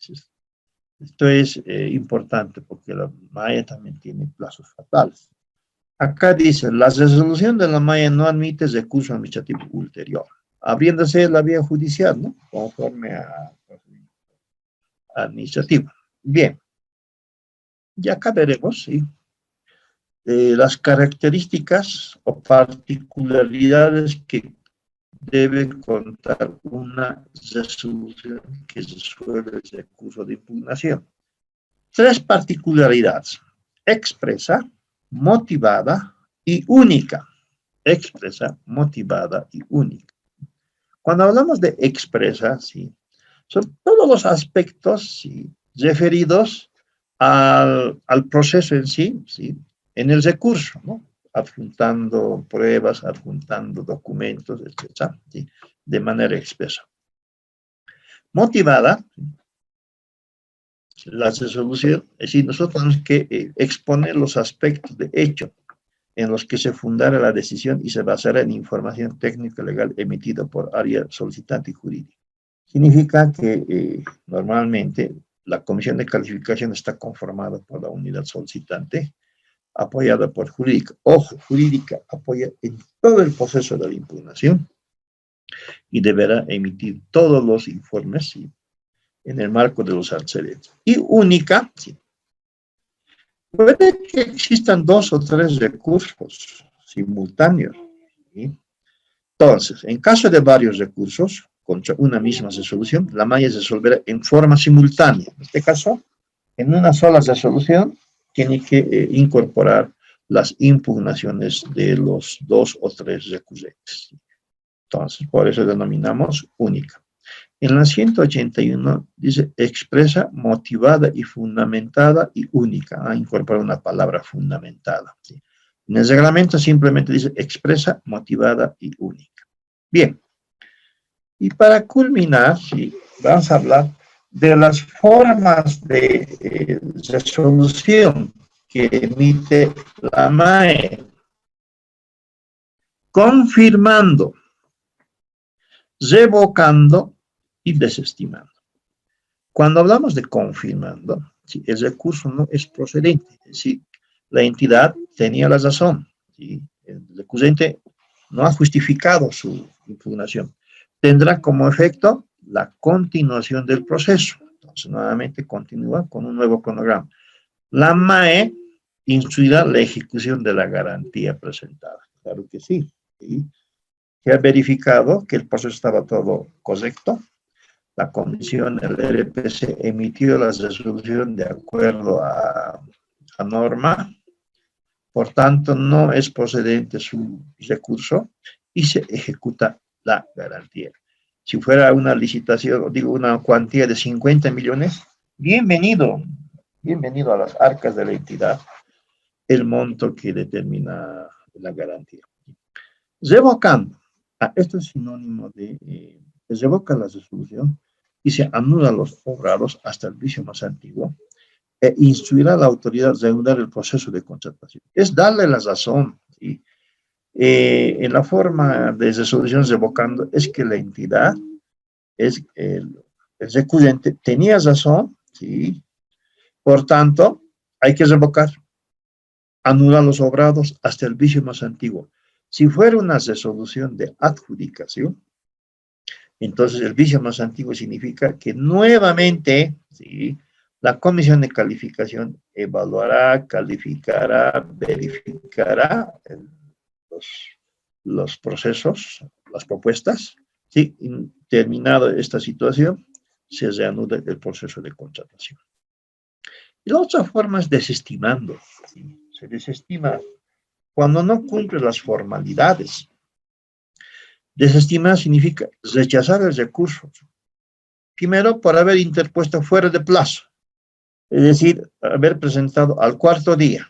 Esto es importante porque la MAE también tiene plazos fatales. Acá dice, la resolución de la MAE no admite recurso administrativo ulterior, abriéndose la vía judicial, ¿no?, conforme a administrativo. Bien, y acá veremos, ¿sí?, las características o particularidades que debe contar una resolución que resuelve el recurso de impugnación. 3 particularidades: expresa, motivada y única. Expresa, motivada y única. Cuando hablamos de expresa, ¿sí?, son todos los aspectos, ¿sí?, referidos al proceso en sí, ¿sí?, en el recurso, ¿no?, adjuntando pruebas, adjuntando documentos, etc., ¿sí?, de manera expresa. Motivada, la resolución, es decir, nosotros tenemos que exponer los aspectos de hecho en los que se fundara la decisión y se basará en información técnica legal emitida por área solicitante y jurídica. Significa que normalmente la comisión de calificación está conformada por la unidad solicitante, apoyada por jurídica. Ojo, jurídica apoya en todo el proceso de la impugnación y deberá emitir todos los informes, ¿sí?, en el marco de los antecedentes. Y única, ¿sí?, puede que existan 2 o 3 recursos simultáneos, ¿sí? Entonces, en caso de varios recursos contra una misma resolución, la MAE resolverá en forma simultánea. En este caso, en una sola resolución, tiene que incorporar las impugnaciones de los 2 o 3 recurrentes. Entonces, por eso denominamos única. En la 181 dice expresa, motivada y fundamentada y única. Ha incorporado una palabra fundamentada, ¿sí? En el reglamento simplemente dice expresa, motivada y única. Bien. Y para culminar, ¿sí?, vamos a hablar de las formas de resolución que emite la MAE. Confirmando, revocando y desestimando. Cuando hablamos de confirmando, ¿sí?, el recurso no es procedente, es decir, la entidad tenía la razón, ¿sí?, el recusante no ha justificado su impugnación. Tendrá como efecto la continuación del proceso. Entonces, nuevamente continúa con un nuevo cronograma. La MAE instruirá la ejecución de la garantía presentada. Claro que sí. ¿Sí? Se ha verificado que el proceso estaba todo correcto. La comisión, el RPC, emitió la resolución de acuerdo a norma. Por tanto, no es procedente su recurso y se ejecuta la garantía. Si fuera una licitación, digo, una cuantía de 50 millones, bienvenido a las arcas de la entidad el monto que determina la garantía. Revocando, esto es sinónimo de, se revoca la resolución y se anulan los obrados hasta el vicio más antiguo, e instruirá a la autoridad a reanudar el proceso de contratación. Es darle la razón, ¿sí? En la forma de resolución revocando es que la entidad, es el recurrente, tenía razón, ¿sí? Por tanto, hay que revocar, anular los obrados hasta el vicio más antiguo. Si fuera una resolución de adjudicación, entonces el vicio más antiguo significa que nuevamente, ¿sí?, la comisión de calificación evaluará, calificará, verificará los procesos, las propuestas, ¿sí? Y terminada esta situación, se reanuda el proceso de contratación. Y la otra forma es desestimando, ¿sí? Se desestima cuando no cumple las formalidades. Desestimar significa rechazar el recurso. Primero, por haber interpuesto fuera de plazo, es decir, haber presentado al cuarto día.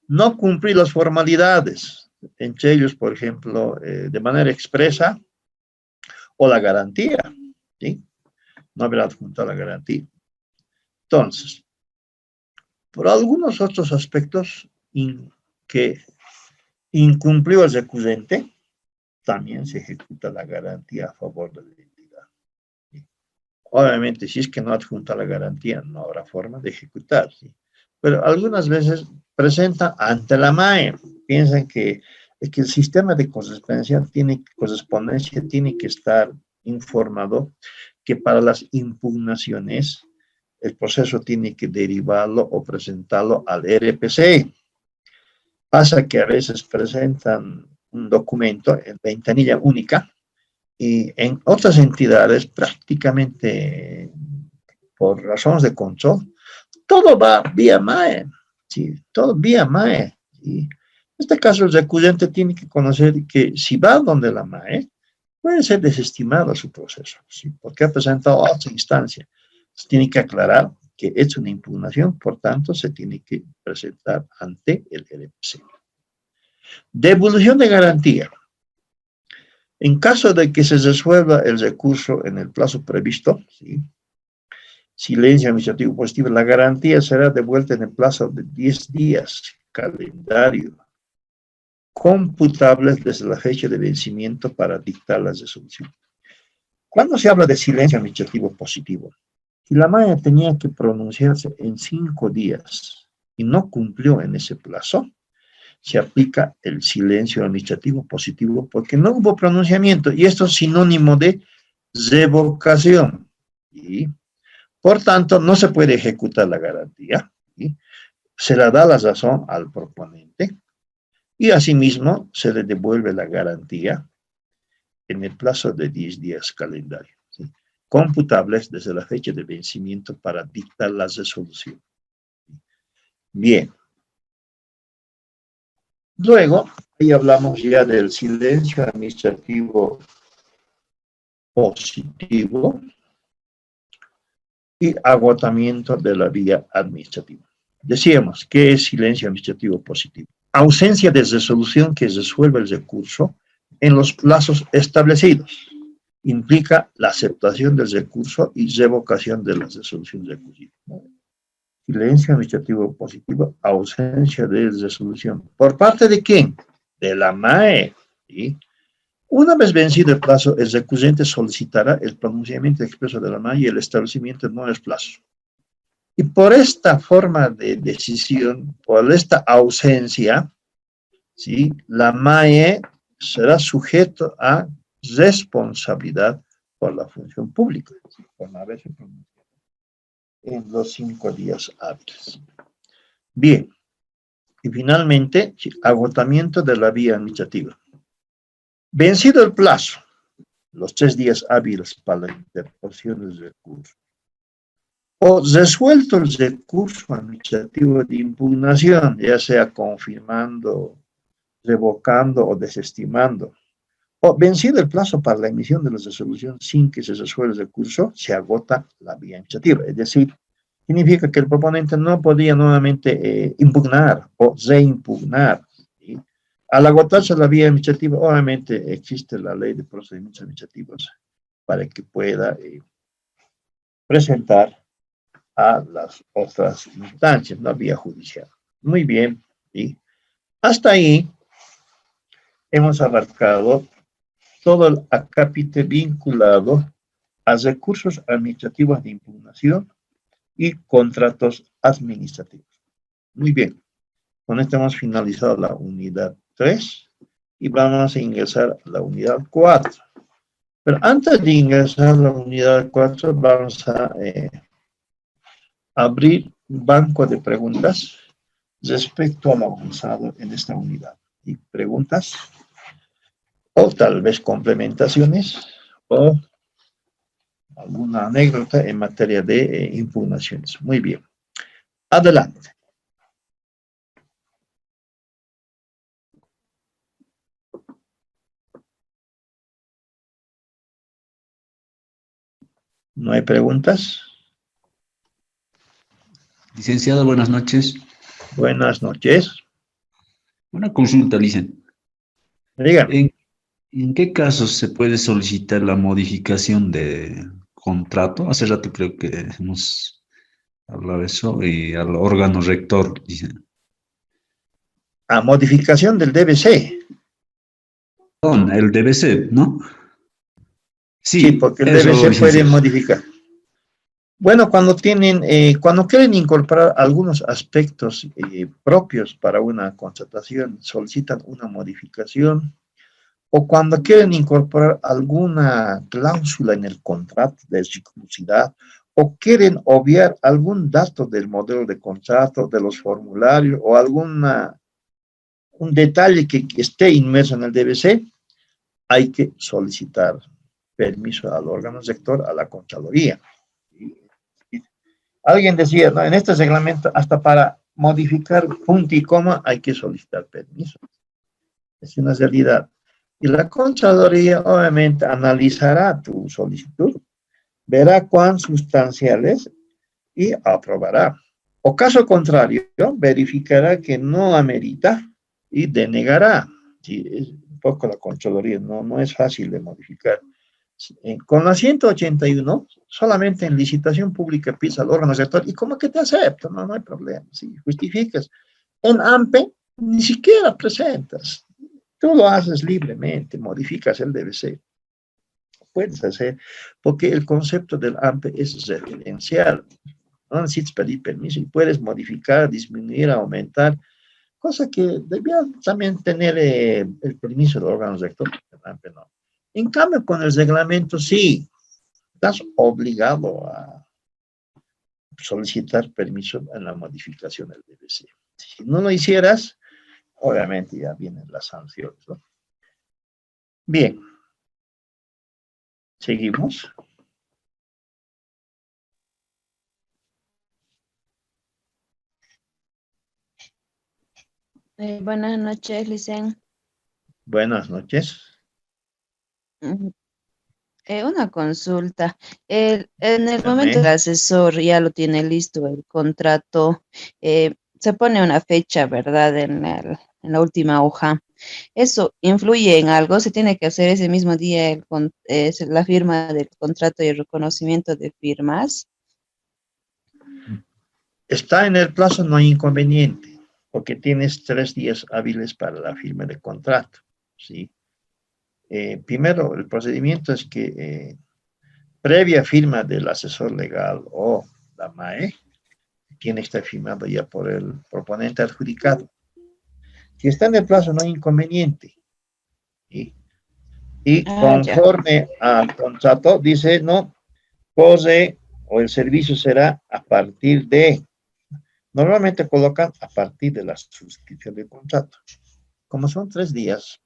No cumplir las formalidades, entre ellos, por ejemplo, de manera expresa, o la garantía, ¿sí? No haber adjuntado la garantía. Entonces, por algunos otros aspectos que incumplió el recurrente, también se ejecuta la garantía a favor de la entidad. ¿Sí? Obviamente, si es que no adjunta la garantía, no habrá forma de ejecutar, ¿sí? Pero algunas veces presentan ante la MAE, piensan que el sistema de correspondencia tiene que estar informado que para las impugnaciones el proceso tiene que derivarlo o presentarlo al RPC. Pasa que a veces presentan un documento en ventanilla única y en otras entidades prácticamente por razones de control, todo va vía MAE, ¿sí? Todo vía MAE. ¿Sí? En este caso el recurrente tiene que conocer que si va donde la MAE, puede ser desestimado su proceso, ¿sí? Porque ha presentado a otra instancia. Se tiene que aclarar que es una impugnación, por tanto, se tiene que presentar ante el RPC. Devolución de garantía. En caso de que se resuelva el recurso en el plazo previsto, ¿sí?, silencio administrativo positivo, la garantía será devuelta en el plazo de 10 días calendario, computables desde la fecha de vencimiento para dictar la resolución. Cuando se habla de silencio administrativo positivo, si la MAE tenía que pronunciarse en 5 días y no cumplió en ese plazo, se aplica el silencio administrativo positivo porque no hubo pronunciamiento y esto es sinónimo de revocación. ¿Sí? Por tanto, no se puede ejecutar la garantía. ¿Sí? Se le da la razón al proponente y asimismo se le devuelve la garantía en el plazo de 10 días calendario, ¿sí?, computables desde la fecha de vencimiento para dictar la resolución. Bien. Luego, ahí hablamos ya del silencio administrativo positivo y agotamiento de la vía administrativa. Decíamos, ¿qué es silencio administrativo positivo? Ausencia de resolución que resuelva el recurso en los plazos establecidos. Implica la aceptación del recurso y revocación de la resolución recursiva. Silencio administrativo positivo, ausencia de resolución. ¿Por parte de quién? De la MAE. ¿Sí? Una vez vencido el plazo, el recurrente solicitará el pronunciamiento expreso de la MAE y el establecimiento de nuevos plazos. Y por esta forma de decisión, por esta ausencia, ¿sí?, la MAE será sujeto a responsabilidad por la función pública, ¿sí?, por no haberse pronunciado. en los 5 días hábiles. Bien, y finalmente, agotamiento de la vía administrativa. Vencido el plazo, los 3 días hábiles para la interposición del recurso, o resuelto el recurso administrativo de impugnación, ya sea confirmando, revocando o desestimando, o vencido el plazo para la emisión de la resolución sin que se resuelva el recurso, se agota la vía administrativa. Es decir, significa que el proponente no podía nuevamente impugnar o reimpugnar. ¿Sí? Al agotarse la vía administrativa, obviamente existe la ley de procedimientos administrativos para que pueda presentar a las otras instancias, la vía judicial. Muy bien, ¿sí? Hasta ahí hemos abarcado todo el acápite vinculado a recursos administrativos de impugnación y contratos administrativos. Muy bien, con esto hemos finalizado la unidad 3 y vamos a ingresar a la unidad 4. Pero antes de ingresar a la unidad 4 vamos a abrir un banco de preguntas respecto a lo avanzado en esta unidad. Y preguntas, o tal vez complementaciones, o alguna anécdota en materia de impugnaciones. Muy bien. Adelante. ¿No hay preguntas? Licenciado, buenas noches. Buenas noches. Una consulta, licen. Dígame. ¿En qué casos se puede solicitar la modificación de contrato? Hace rato creo que hemos hablado de eso y al órgano rector, dicen. A modificación del DBC. El DBC, ¿no? Sí, porque el eso, DBC puede licenciado. modificar. Bueno, cuando quieren incorporar algunos aspectos propios para una contratación, solicitan una modificación, o cuando quieren incorporar alguna cláusula en el contrato de exclusividad, o quieren obviar algún dato del modelo de contrato, de los formularios, o un detalle que esté inmerso en el DBC, hay que solicitar permiso al órgano rector, a la Contraloría. Alguien decía, no, en este reglamento, hasta para modificar punto y coma, hay que solicitar permiso. Es una realidad. Y la Contraloría, obviamente, analizará tu solicitud, verá cuán sustancial es y aprobará. O caso contrario, verificará que no amerita y denegará. Sí, es un poco la Contraloría, no es fácil de modificar. Con la 181, solamente en licitación pública pides al órgano rector y como que te acepta, no hay problema, sí, justificas. En AMPE ni siquiera presentas, tú lo haces libremente, modificas el DBC. Puedes hacer, porque el concepto del AMPE es referencial, no necesitas pedir permiso y puedes modificar, disminuir, aumentar, cosa que debía también tener el permiso del órgano rector, el AMPE no. En cambio, con el reglamento sí, estás obligado a solicitar permiso en la modificación del DBC. Si no lo hicieras, obviamente ya vienen las sanciones, ¿no? Bien. Seguimos. Buenas noches, Licen. Buenas noches. Una consulta. En el momento Dígame. el asesor ya lo tiene listo el contrato, se pone una fecha, ¿verdad? En la última hoja. ¿Eso influye en algo? ¿Se tiene que hacer ese mismo día la firma del contrato y el reconocimiento de firmas? Está en el plazo, no hay inconveniente, porque tienes 3 días hábiles para la firma de contrato, ¿sí? Primero, el procedimiento es que previa firma del asesor legal o la MAE, tiene que estar firmado ya por el proponente adjudicado. Si está en el plazo, no hay inconveniente. ¿Sí? Y Ah, ya. conforme al contrato, dice, no, pose o el servicio será a partir de, normalmente colocan a partir de la suscripción del contrato. Como son 3 días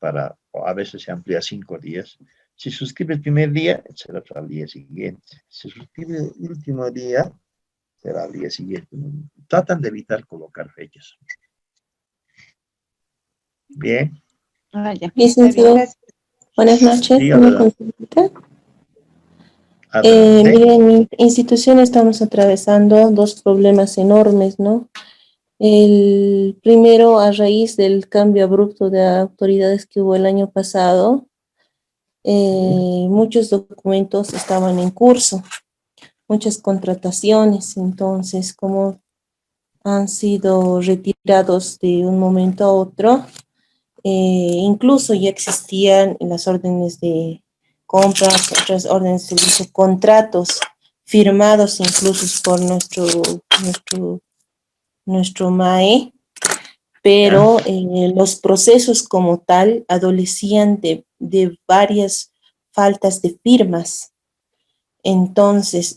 o a veces se amplía 5 días, si suscribe el primer día, será al día siguiente. Si suscribe el último día, será al día siguiente. Tratan de evitar colocar fechas. Bien. Ah, ya. Está bien, Licenciado, gracias. buenas noches. Sí, Una adelante. consulta. Adelante. Mire, en mi institución estamos atravesando dos problemas enormes, ¿no? El primero, a raíz del cambio abrupto de autoridades que hubo el año pasado, muchos documentos estaban en curso, muchas contrataciones, entonces, como han sido retirados de un momento a otro, incluso ya existían las órdenes de compras, otras órdenes de servicio, contratos firmados incluso por nuestro MAE, pero los procesos como tal adolecían de varias faltas de firmas. Entonces,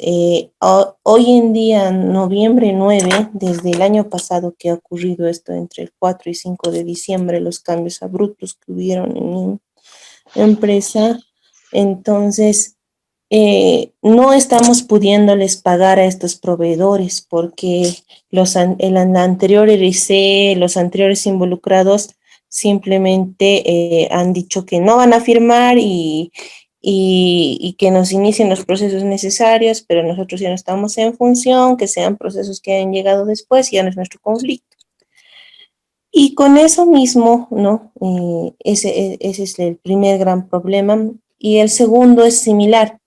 hoy en día, noviembre 9, desde el año pasado que ha ocurrido esto, entre el 4 y 5 de diciembre, los cambios abruptos que hubieron en la empresa, entonces no estamos pudiéndoles pagar a estos proveedores porque el anterior RC, los anteriores involucrados simplemente han dicho que no van a firmar y que nos inicien los procesos necesarios, pero nosotros ya no estamos en función, que sean procesos que hayan llegado después, ya no es nuestro conflicto. Y con eso mismo, ¿no? Ese es el primer gran problema. Y el segundo es similar.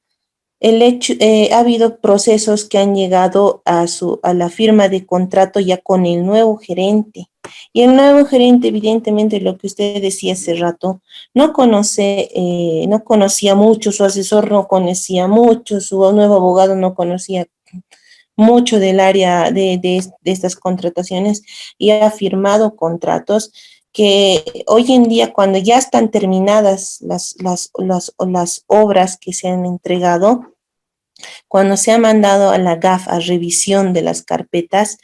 Ha habido procesos que han llegado a la firma de contrato ya con el nuevo gerente. Y el nuevo gerente, evidentemente, lo que usted decía hace rato, no conocía mucho, su asesor no conocía mucho, su nuevo abogado no conocía mucho del área de estas contrataciones y ha firmado contratos que hoy en día, cuando ya están terminadas las obras que se han entregado, cuando se ha mandado a la GAF a revisión de las carpetas,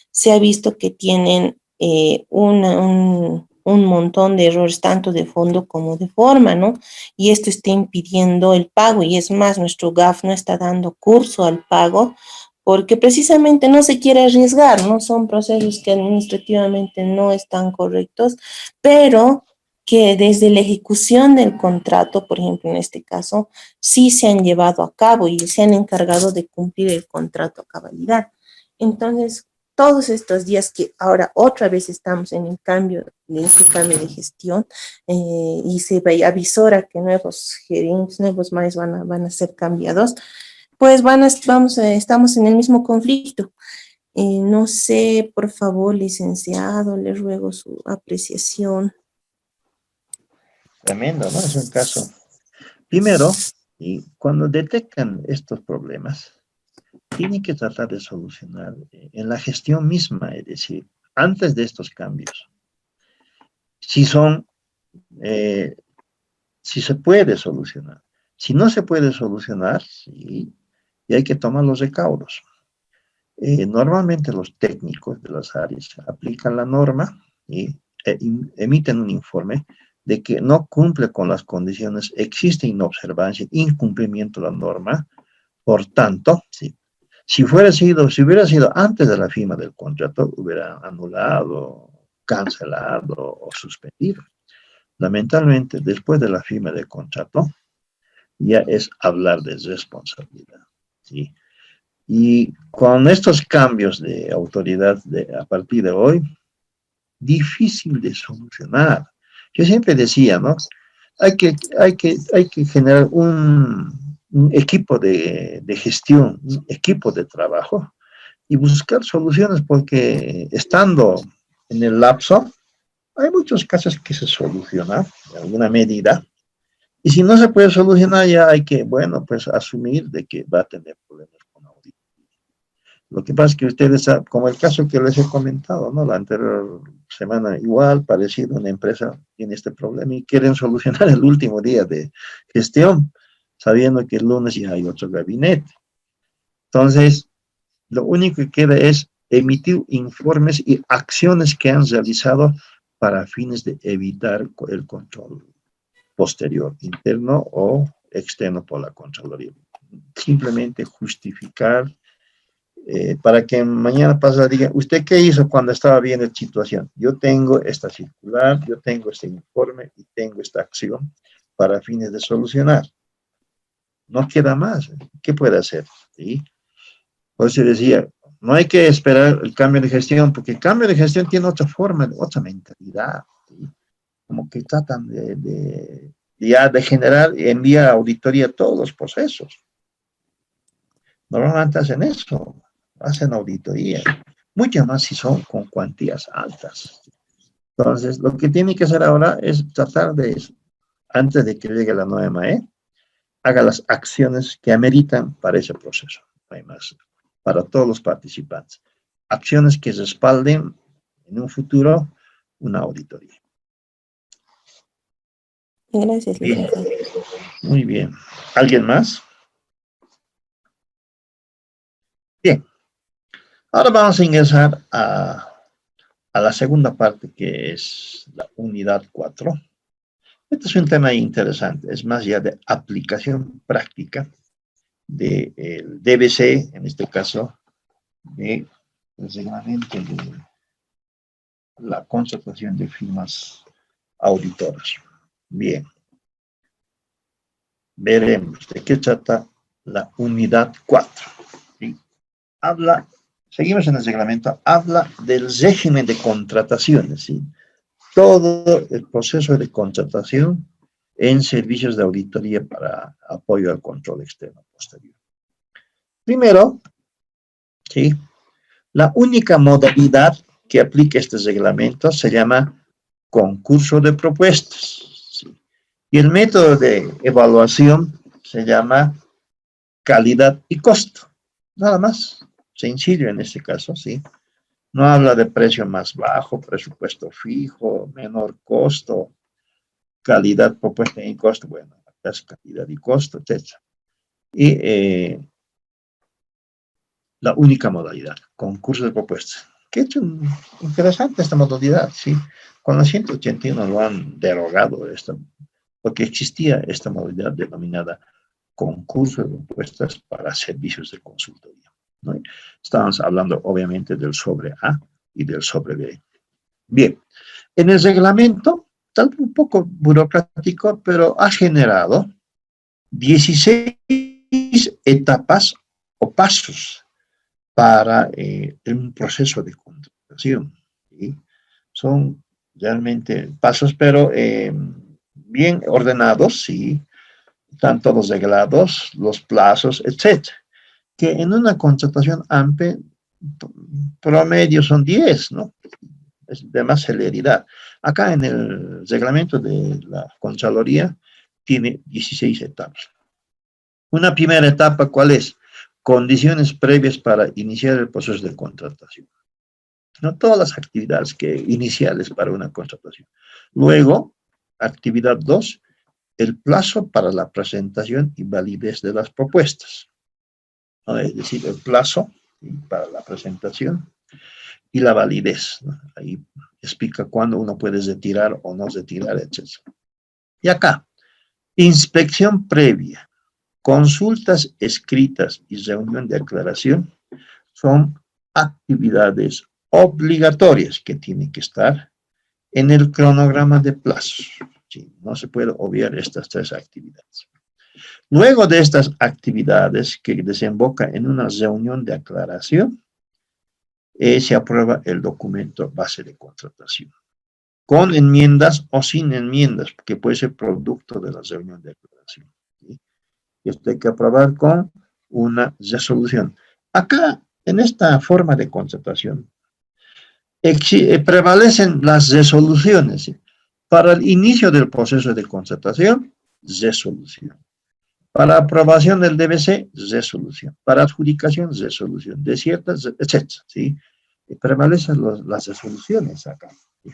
se ha visto que tienen un montón de errores, tanto de fondo como de forma, ¿no? Y esto está impidiendo el pago, y es más, nuestro GAF no está dando curso al pago porque precisamente no se quiere arriesgar, ¿no? Son procesos que administrativamente no están correctos, pero que desde la ejecución del contrato, por ejemplo, en este caso, sí se han llevado a cabo y se han encargado de cumplir el contrato a cabalidad. Entonces, todos estos días que ahora otra vez estamos en el cambio, en este cambio de gestión, y se avisora que nuevos gerentes, nuevos maes van a ser cambiados, pues estamos en el mismo conflicto. No sé, por favor, licenciado, le ruego su apreciación. Tremendo, ¿no? Es un caso. Primero, y cuando detectan estos problemas, tienen que tratar de solucionar en la gestión misma, es decir, antes de estos cambios. Si son, si se puede solucionar. Si no se puede solucionar, sí, y hay que tomar los recaudos. Normalmente los técnicos de las áreas aplican la norma y emiten un informe de que no cumple con las condiciones, existe inobservancia, incumplimiento de la norma. Por tanto, sí, si hubiera sido antes de la firma del contrato, hubiera anulado, cancelado o suspendido. Lamentablemente, después de la firma del contrato, ya es hablar de responsabilidad, ¿sí? Y con estos cambios de autoridad a partir de hoy, difícil de solucionar. Yo siempre decía, ¿no? Hay que generar un equipo de gestión, un equipo de trabajo y buscar soluciones porque estando en el lapso, hay muchos casos que se solucionan en alguna medida. Y si no se puede solucionar, ya hay que, bueno, pues asumir de que va a tener problemas con auditoría. Lo que pasa es que ustedes, como el caso que les he comentado, ¿no? La anterior semana igual, parecido, una empresa tiene este problema y quieren solucionar el último día de gestión, sabiendo que el lunes ya hay otro gabinete. Entonces, lo único que queda es emitir informes y acciones que han realizado para fines de evitar el control posterior, interno o externo por la Contraloría. Simplemente justificar para que mañana pasado diga, ¿usted qué hizo cuando estaba bien la situación? Yo tengo esta circular, yo tengo este informe y tengo esta acción para fines de solucionar. No queda más. ¿Qué puede hacer? ¿Sí? Por eso decía, no hay que esperar el cambio de gestión, porque el cambio de gestión tiene otra forma, otra mentalidad. ¿Sí? Como que tratan de generar y enviar auditoría a todos los procesos. Normalmente hacen eso, hacen auditoría. Mucho más si son con cuantías altas. Entonces, lo que tiene que hacer ahora es tratar de, antes de que llegue la nueva MAE, haga las acciones que ameritan para ese proceso. No hay más. Para todos los participantes. Acciones que respalden en un futuro una auditoría. Gracias, Bien. licenciado. Muy bien. ¿Alguien más? Bien. Ahora vamos a ingresar a la segunda parte, que es la unidad 4. Este es un tema interesante, es más ya de aplicación práctica del DBC, en este caso, del reglamento de la contratación de firmas auditoras. Bien. Veremos de qué trata la unidad 4. ¿Sí? Seguimos en el reglamento, habla del régimen de contrataciones, ¿sí? Todo el proceso de contratación en servicios de auditoría para apoyo al control externo posterior. Primero, ¿sí? La única modalidad que aplica este reglamento se llama concurso de propuestas, ¿sí? Y el método de evaluación se llama calidad y costo. Nada más, sencillo en este caso, ¿sí? No habla de precio más bajo, presupuesto fijo, menor costo, calidad propuesta en costo, bueno, acá es calidad y costo, etc. Y la única modalidad, concurso de propuestas. Que es interesante esta modalidad, ¿sí? Con la 181 lo han derogado, porque existía esta modalidad denominada concurso de propuestas para servicios de consultoría, ¿no? Estamos hablando, obviamente, del sobre A y del sobre B. Bien, en el reglamento, tal vez un poco burocrático, pero ha generado 16 etapas o pasos para un proceso de contratación, ¿sí? Son realmente pasos, pero bien ordenados, ¿sí? Están todos reglados, los plazos, etc. Que en una contratación amplia, promedio son 10, ¿no? Es de más celeridad. Acá en el reglamento de la Contraloría tiene 16 etapas. Una primera etapa, ¿cuál es? Condiciones previas para iniciar el proceso de contratación. No todas las actividades iniciales para una contratación. Luego, actividad 2, el plazo para la presentación y validez de las propuestas. ¿No? Es decir, el plazo, ¿sí?, para la presentación y la validez, ¿no? Ahí explica cuándo uno puede retirar o no retirar, etc. Y acá, inspección previa, consultas escritas y reunión de aclaración son actividades obligatorias que tienen que estar en el cronograma de plazos. ¿Sí? No se puede obviar estas tres actividades. Luego de estas actividades que desemboca en una reunión de aclaración, se aprueba el documento base de contratación, con enmiendas o sin enmiendas, que puede ser producto de la reunión de aclaración, ¿sí? Y esto hay que aprobar con una resolución. Acá, en esta forma de contratación, prevalecen las resoluciones, ¿sí? Para el inicio del proceso de contratación, resolución. Para aprobación del DBC, resolución. Para adjudicación, resolución. De ciertas, etc. ¿Sí? Prevalecen las resoluciones acá. ¿Sí?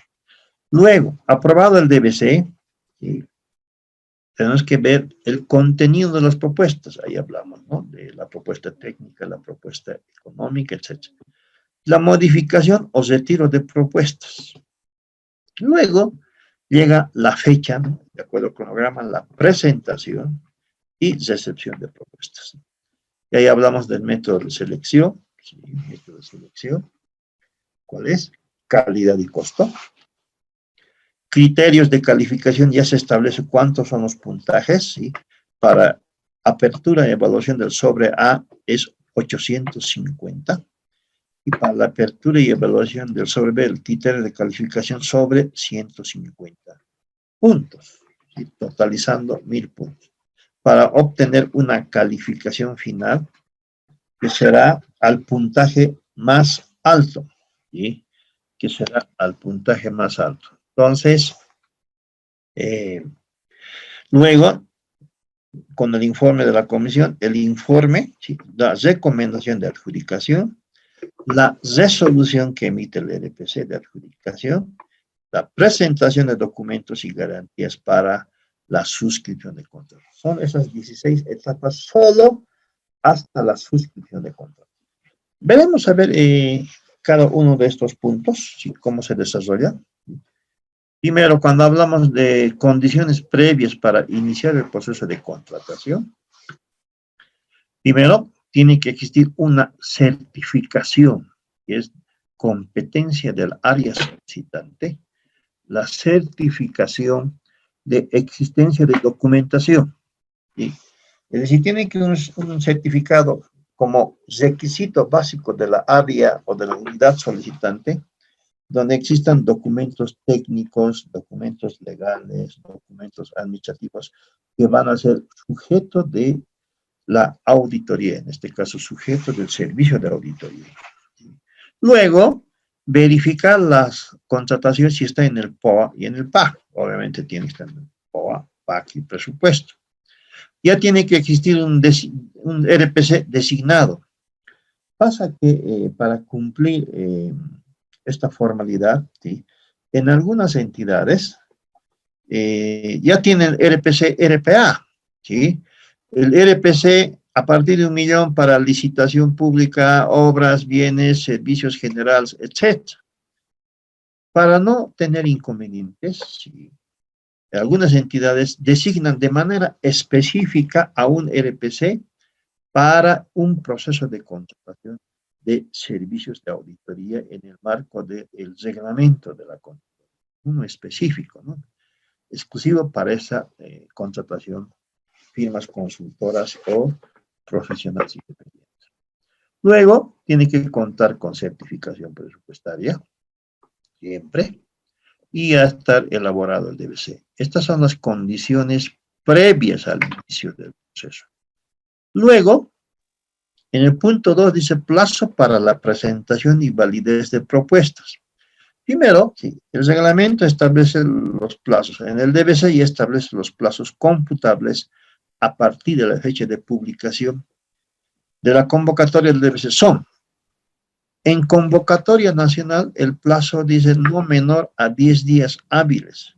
Luego, aprobado el DBC, ¿sí?, tenemos que ver el contenido de las propuestas. Ahí hablamos, ¿no?, de la la propuesta técnica, la propuesta económica, etc. La modificación o retiro de propuestas. Luego llega la fecha, ¿no? De acuerdo al cronograma, la presentación y recepción de propuestas. Y ahí hablamos del método de selección. ¿Sí? Método de selección. ¿Cuál es? Calidad y costo. Criterios de calificación, ya se establece cuántos son los puntajes, ¿sí? Para apertura y evaluación del sobre A es 850. Y para la apertura y evaluación del sobre B, el criterio de calificación sobre 150 puntos, ¿sí? Totalizando 1000 puntos. Para obtener una calificación final, que será al puntaje más alto, ¿sí? Que será al puntaje más alto. Entonces, luego, con el informe de la comisión, el informe, ¿sí? La recomendación de adjudicación, la resolución que emite el RPC de adjudicación, la presentación de documentos y garantías para la suscripción de contrato. Son esas 16 etapas solo hasta la suscripción de contrato. Veremos a ver cada uno de estos puntos, ¿sí? Cómo se desarrolla. Primero, cuando hablamos de condiciones previas para iniciar el proceso de contratación, primero, tiene que existir una certificación, que es competencia del área solicitante, la certificación de existencia de documentación, ¿sí? Es decir, tiene que un certificado como requisito básico de la área o de la unidad solicitante, donde existan documentos técnicos, documentos legales, documentos administrativos que van a ser sujeto de la auditoría, en este caso sujeto del servicio de auditoría. Luego, verificar las contrataciones si está en el POA y en el PAC. Obviamente tiene que estar en el POA, PAC y presupuesto. Ya tiene que existir un RPC designado. Pasa que para cumplir esta formalidad, ¿sí? En algunas entidades ya tienen RPC, RPA, ¿sí? El RPC a partir de 1 millón para licitación pública, obras, bienes, servicios generales, etc. Para no tener inconvenientes, ¿sí? Algunas entidades designan de manera específica a un RPC para un proceso de contratación de servicios de auditoría en el marco del reglamento de la contratación, uno específico, ¿no? Exclusivo para esa contratación, firmas consultoras o profesionales independientes. Luego, tiene que contar con certificación presupuestaria, siempre, y ya estar elaborado el DBC. Estas son las condiciones previas al inicio del proceso. Luego, en el punto 2 dice plazo para la presentación y validez de propuestas. Primero, sí, el reglamento establece los plazos. En el DBC ya establece los plazos computables a partir de la fecha de publicación de la convocatoria del DBC. Son, en convocatoria nacional, el plazo dice no menor a 10 días hábiles.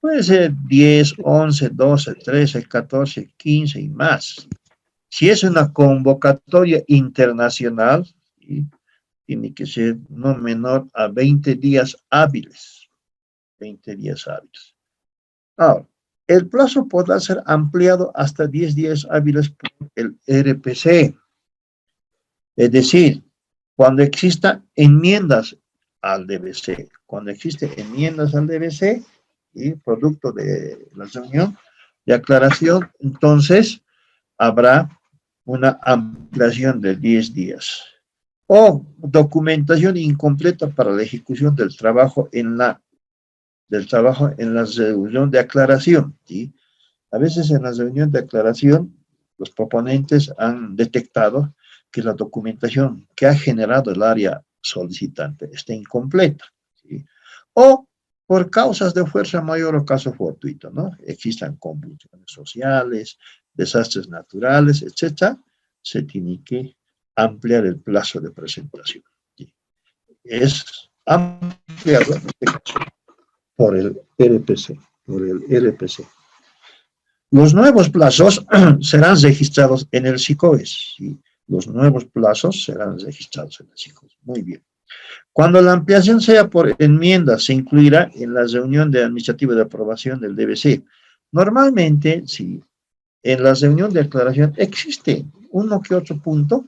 Puede ser 10, 11, 12, 13, 14, 15 y más. Si es una convocatoria internacional, ¿sí? Tiene que ser no menor a 20 días hábiles. 20 días hábiles. Ahora, el plazo podrá ser ampliado hasta 10 días hábiles por el RPC. Es decir, cuando existan enmiendas al DBC, cuando existen enmiendas al DBC, y producto de la reunión de aclaración, entonces habrá una ampliación de 10 días. O documentación incompleta para la ejecución del trabajo en la reunión de aclaración, ¿sí? A veces en la reunión de aclaración, los proponentes han detectado que la documentación que ha generado el área solicitante está incompleta, ¿sí? O por causas de fuerza mayor o caso fortuito, ¿no? Existan convulsiones sociales, desastres naturales, etcétera, se tiene que ampliar el plazo de presentación, ¿sí? Es ampliado en este caso por el RPC, Los nuevos plazos serán registrados en el SICOES. ¿Sí? Los nuevos plazos serán registrados en el SICOES. Muy bien. Cuando la ampliación sea por enmienda, se incluirá en la reunión de administrativa de aprobación del DBC. Normalmente, sí, en la reunión de aclaración existe uno que otro punto,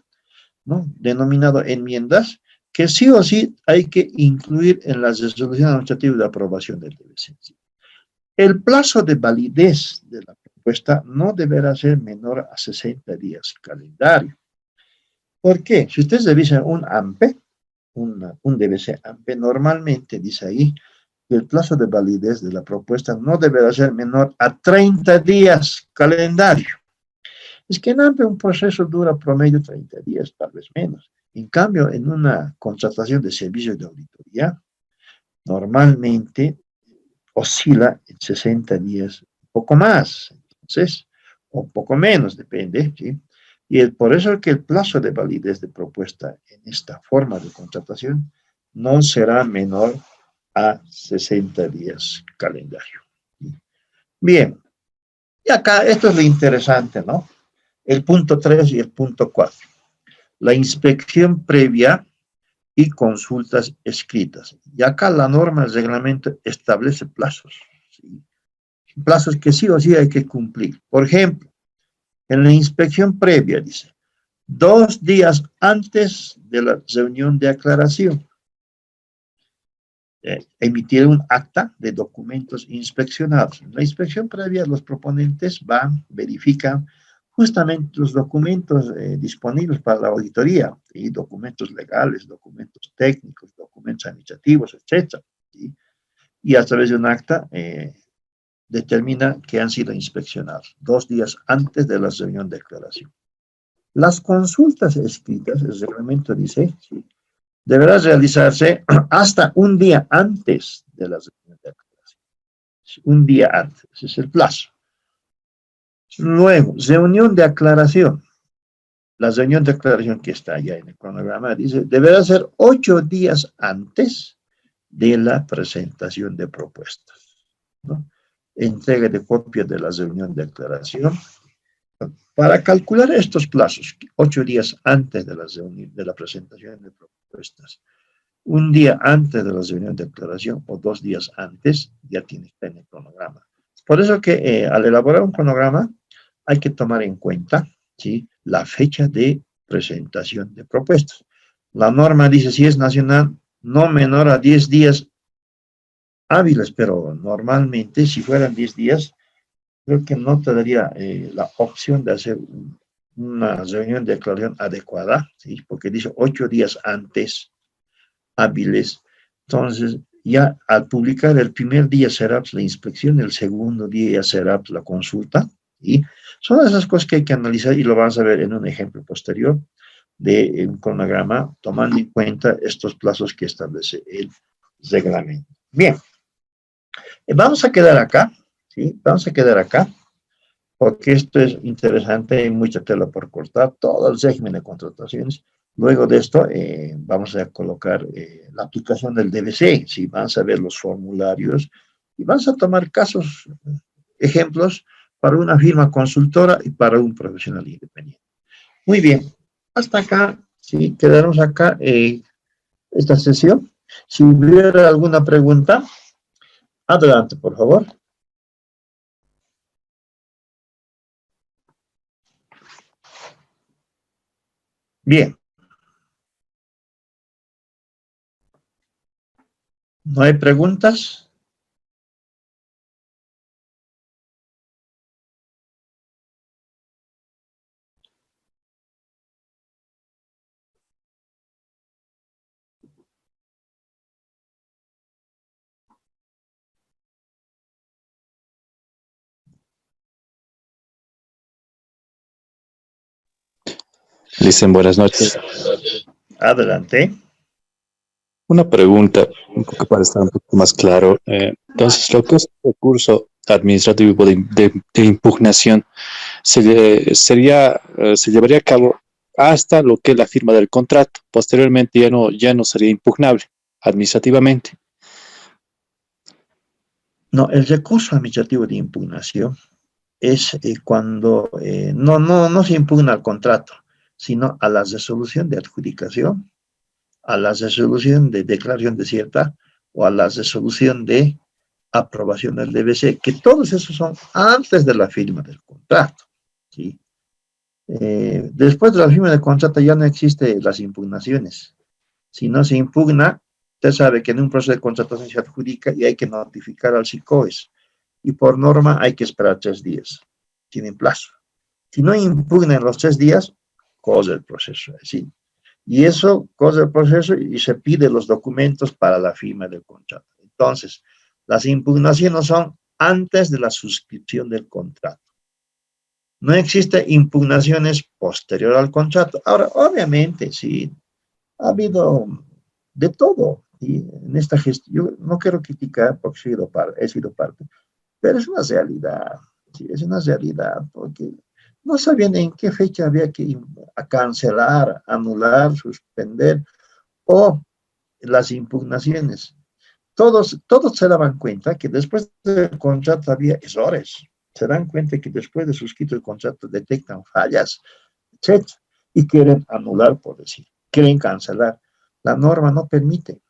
¿no?, denominado enmiendas, que sí o sí hay que incluir en la resolución administrativa de aprobación del DBC. El plazo de validez de la propuesta no deberá ser menor a 60 días calendario. ¿Por qué? Si ustedes revisan un AMPE, un DBC AMPE, normalmente dice ahí que el plazo de validez de la propuesta no deberá ser menor a 30 días calendario. Es que en AMPE un proceso dura promedio 30 días, tal vez menos. En cambio, en una contratación de servicios de auditoría, normalmente oscila en 60 días, un poco más, entonces, o un poco menos, depende, ¿sí? Y es por eso que el plazo de validez de propuesta en esta forma de contratación no será menor a 60 días calendario. Bien, y acá esto es lo interesante, ¿no? El punto 3 y el punto 4. La inspección previa y consultas escritas. Y acá la norma, el reglamento establece plazos, ¿sí? Plazos que sí o sí hay que cumplir. Por ejemplo, en la inspección previa dice, 2 días antes de la reunión de aclaración, emitir un acta de documentos inspeccionados. En la inspección previa, los proponentes van, verifican justamente los documentos disponibles para la auditoría, ¿sí? Documentos legales, documentos técnicos, documentos administrativos, etc. ¿Sí? Y a través de un acta determina que han sido inspeccionados 2 días antes de la reunión de aclaración. Las consultas escritas, el reglamento dice, ¿sí?, deberá realizarse hasta un día antes de la reunión de aclaración. Un día antes, ese es el plazo. Luego, reunión de aclaración. La reunión de aclaración que está allá en el cronograma dice, deberá ser 8 días antes de la presentación de propuestas, ¿no? Entrega de copias de la reunión de aclaración. Para calcular estos plazos, 8 días antes de la presentación de propuestas, un día antes de la reunión de aclaración o 2 días antes, ya tiene que estar en el cronograma. Por eso que al elaborar un cronograma hay que tomar en cuenta, ¿sí?, la fecha de presentación de propuestas. La norma dice, si es nacional, no menor a 10 días hábiles, pero normalmente si fueran 10 días, creo que no te daría la opción de hacer una reunión de aclaración adecuada, ¿sí?, porque dice 8 días antes hábiles. Entonces, ya al publicar el primer día será la inspección, el segundo día ya será la consulta, y son esas cosas que hay que analizar y lo vamos a ver en un ejemplo posterior de un cronograma, tomando en cuenta estos plazos que establece el reglamento. Bien, vamos a quedar acá, ¿sí? Vamos a quedar acá, porque esto es interesante, hay mucha tela por cortar, todo el régimen de contrataciones. Luego de esto, vamos a colocar la aplicación del DBC, ¿sí? Vamos a ver los formularios y vamos a tomar casos, ejemplos para una firma consultora y para un profesional independiente. Muy bien, hasta acá, ¿sí? Quedaremos acá esta sesión. Si hubiera alguna pregunta, adelante, por favor. Bien. ¿No hay preguntas? Dicen buenas noches. Adelante. Una pregunta, un poco para estar un poco más claro. Entonces, lo que es el recurso administrativo de impugnación se llevaría a cabo hasta lo que es la firma del contrato. Posteriormente ya no sería impugnable administrativamente. No, el recurso administrativo de impugnación es cuando no se impugna al contrato, sino a la resolución de adjudicación, a la resolución de declaración desierta o a la resolución de aprobación del DBC, que todos esos son antes de la firma del contrato, ¿sí? Después de la firma del contrato ya no existen las impugnaciones. Si no se impugna, usted sabe que en un proceso de contratación se adjudica y hay que notificar al SICOES. Y por norma hay que esperar 3 días. Tienen plazo. Si no impugna en los 3 días, corre el proceso. ¿Sí? Y eso corre el proceso y se pide los documentos para la firma del contrato. Entonces, las impugnaciones son antes de la suscripción del contrato. No existe impugnaciones posterior al contrato. Ahora, obviamente, sí, ha habido de todo. Y en esta gestión, yo no quiero criticar porque he sido parte, pero es una realidad. Sí, es una realidad porque no sabían en qué fecha había que cancelar, anular, suspender o las impugnaciones. Todos se daban cuenta que después del contrato había errores. Se dan cuenta que después de suscrito el contrato detectan fallas, etc. Y quieren anular, por decir, quieren cancelar. La norma no permite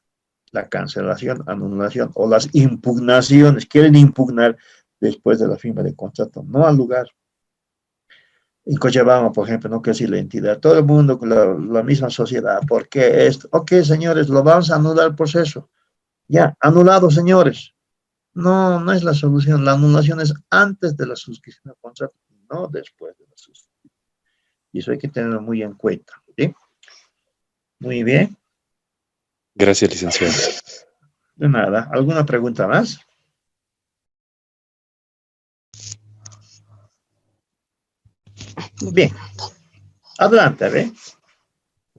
la cancelación, anulación o las impugnaciones. Quieren impugnar después de la firma del contrato, no al lugar. En Cochabamba, por ejemplo, no quiero decir la entidad, todo el mundo con la misma sociedad. ¿Por qué esto? Ok, señores, lo vamos a anular el proceso. Ya, anulado, señores. No, no es la solución. La anulación es antes de la suscripción del contrato, no después de la suscripción. Y eso hay que tenerlo muy en cuenta. ¿Sí? Muy bien. Gracias, licenciado. De nada. ¿Alguna pregunta más? Bien. Adelante, ¿ve?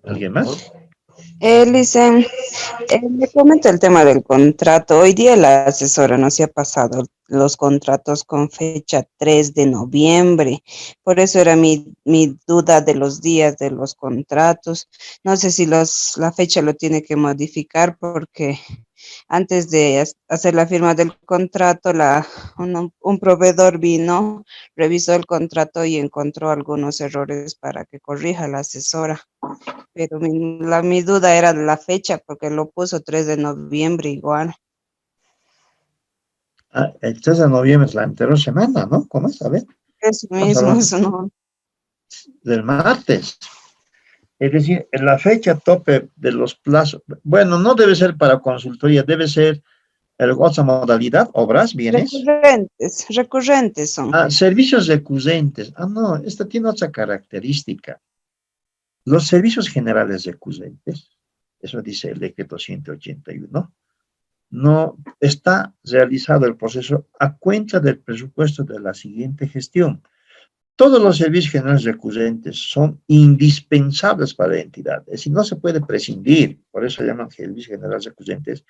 ¿Alguien más? Licen, le comento el tema del contrato. Hoy día la asesora nos ha pasado los contratos con fecha 3 de noviembre. Por eso era mi duda de los días de los contratos. No sé si la fecha lo tiene que modificar porque antes de hacer la firma del contrato, un proveedor vino, revisó el contrato y encontró algunos errores para que corrija la asesora. Pero mi duda era la fecha, porque lo puso 3 de noviembre igual. El 3 de noviembre es la anterior semana, ¿no? ¿Cómo es? A ver. Eso Vamos a mismo, hablar eso no. del martes. Es decir, en la fecha tope de los plazos. Bueno, no debe ser para consultoría, debe ser otra modalidad, obras, bienes. Recurrentes son. Servicios recurrentes. No, esta tiene otra característica. Los servicios generales recurrentes, eso dice el decreto 181, no está realizado el proceso a cuenta del presupuesto de la siguiente gestión. Todos los servicios generales recurrentes son indispensables para la entidad, es decir, no se puede prescindir, por eso se llaman servicios generales recurrentes.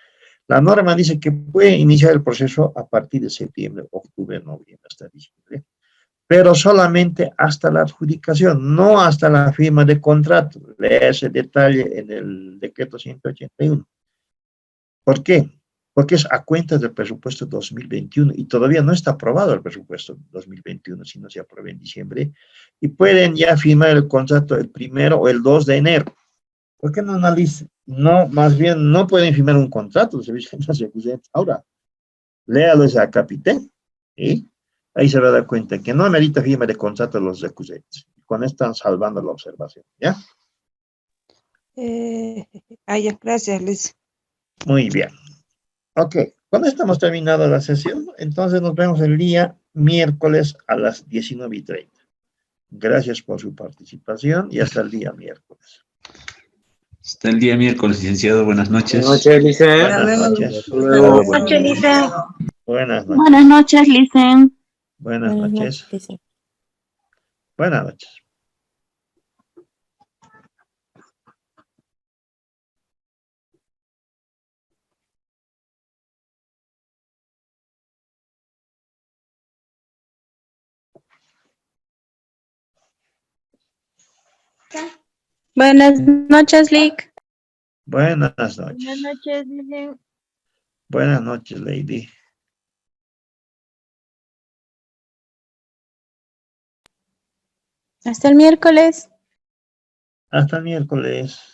La norma dice que puede iniciar el proceso a partir de septiembre, octubre, noviembre, hasta diciembre, pero solamente hasta la adjudicación, no hasta la firma de contrato. Lea ese detalle en el decreto 181. ¿Por qué? Porque es a cuenta del presupuesto 2021 y todavía no está aprobado el presupuesto 2021, si no se aprueba en diciembre, y pueden ya firmar el contrato el 1 o el 2 de enero. ¿Por qué no analizan? No, más bien no pueden firmar un contrato de servicios generales. Ahora, léalo ese acápite, ¿sí? Ahí se va a dar cuenta que no amerita firma de contrato de los recurrentes. Con esto están salvando la observación, ¿ya? Ya, gracias, Liz. Muy bien. Ok, con esto hemos terminado la sesión, entonces nos vemos el día miércoles a las 19:30. Gracias por su participación y hasta el día miércoles. Hasta el día miércoles, licenciado. Buenas noches. Buenas noches, Licen. Buenas noches. Hasta luego. Buenas noches, Licen. Buenas noches. Buenas noches, Licen. Buenas noches. Licenciado. Buenas noches. Buenas noches, Lick. Buenas Buenas noches. noches, Licen. Buenas noches, Lady. Hasta el miércoles. Hasta el miércoles.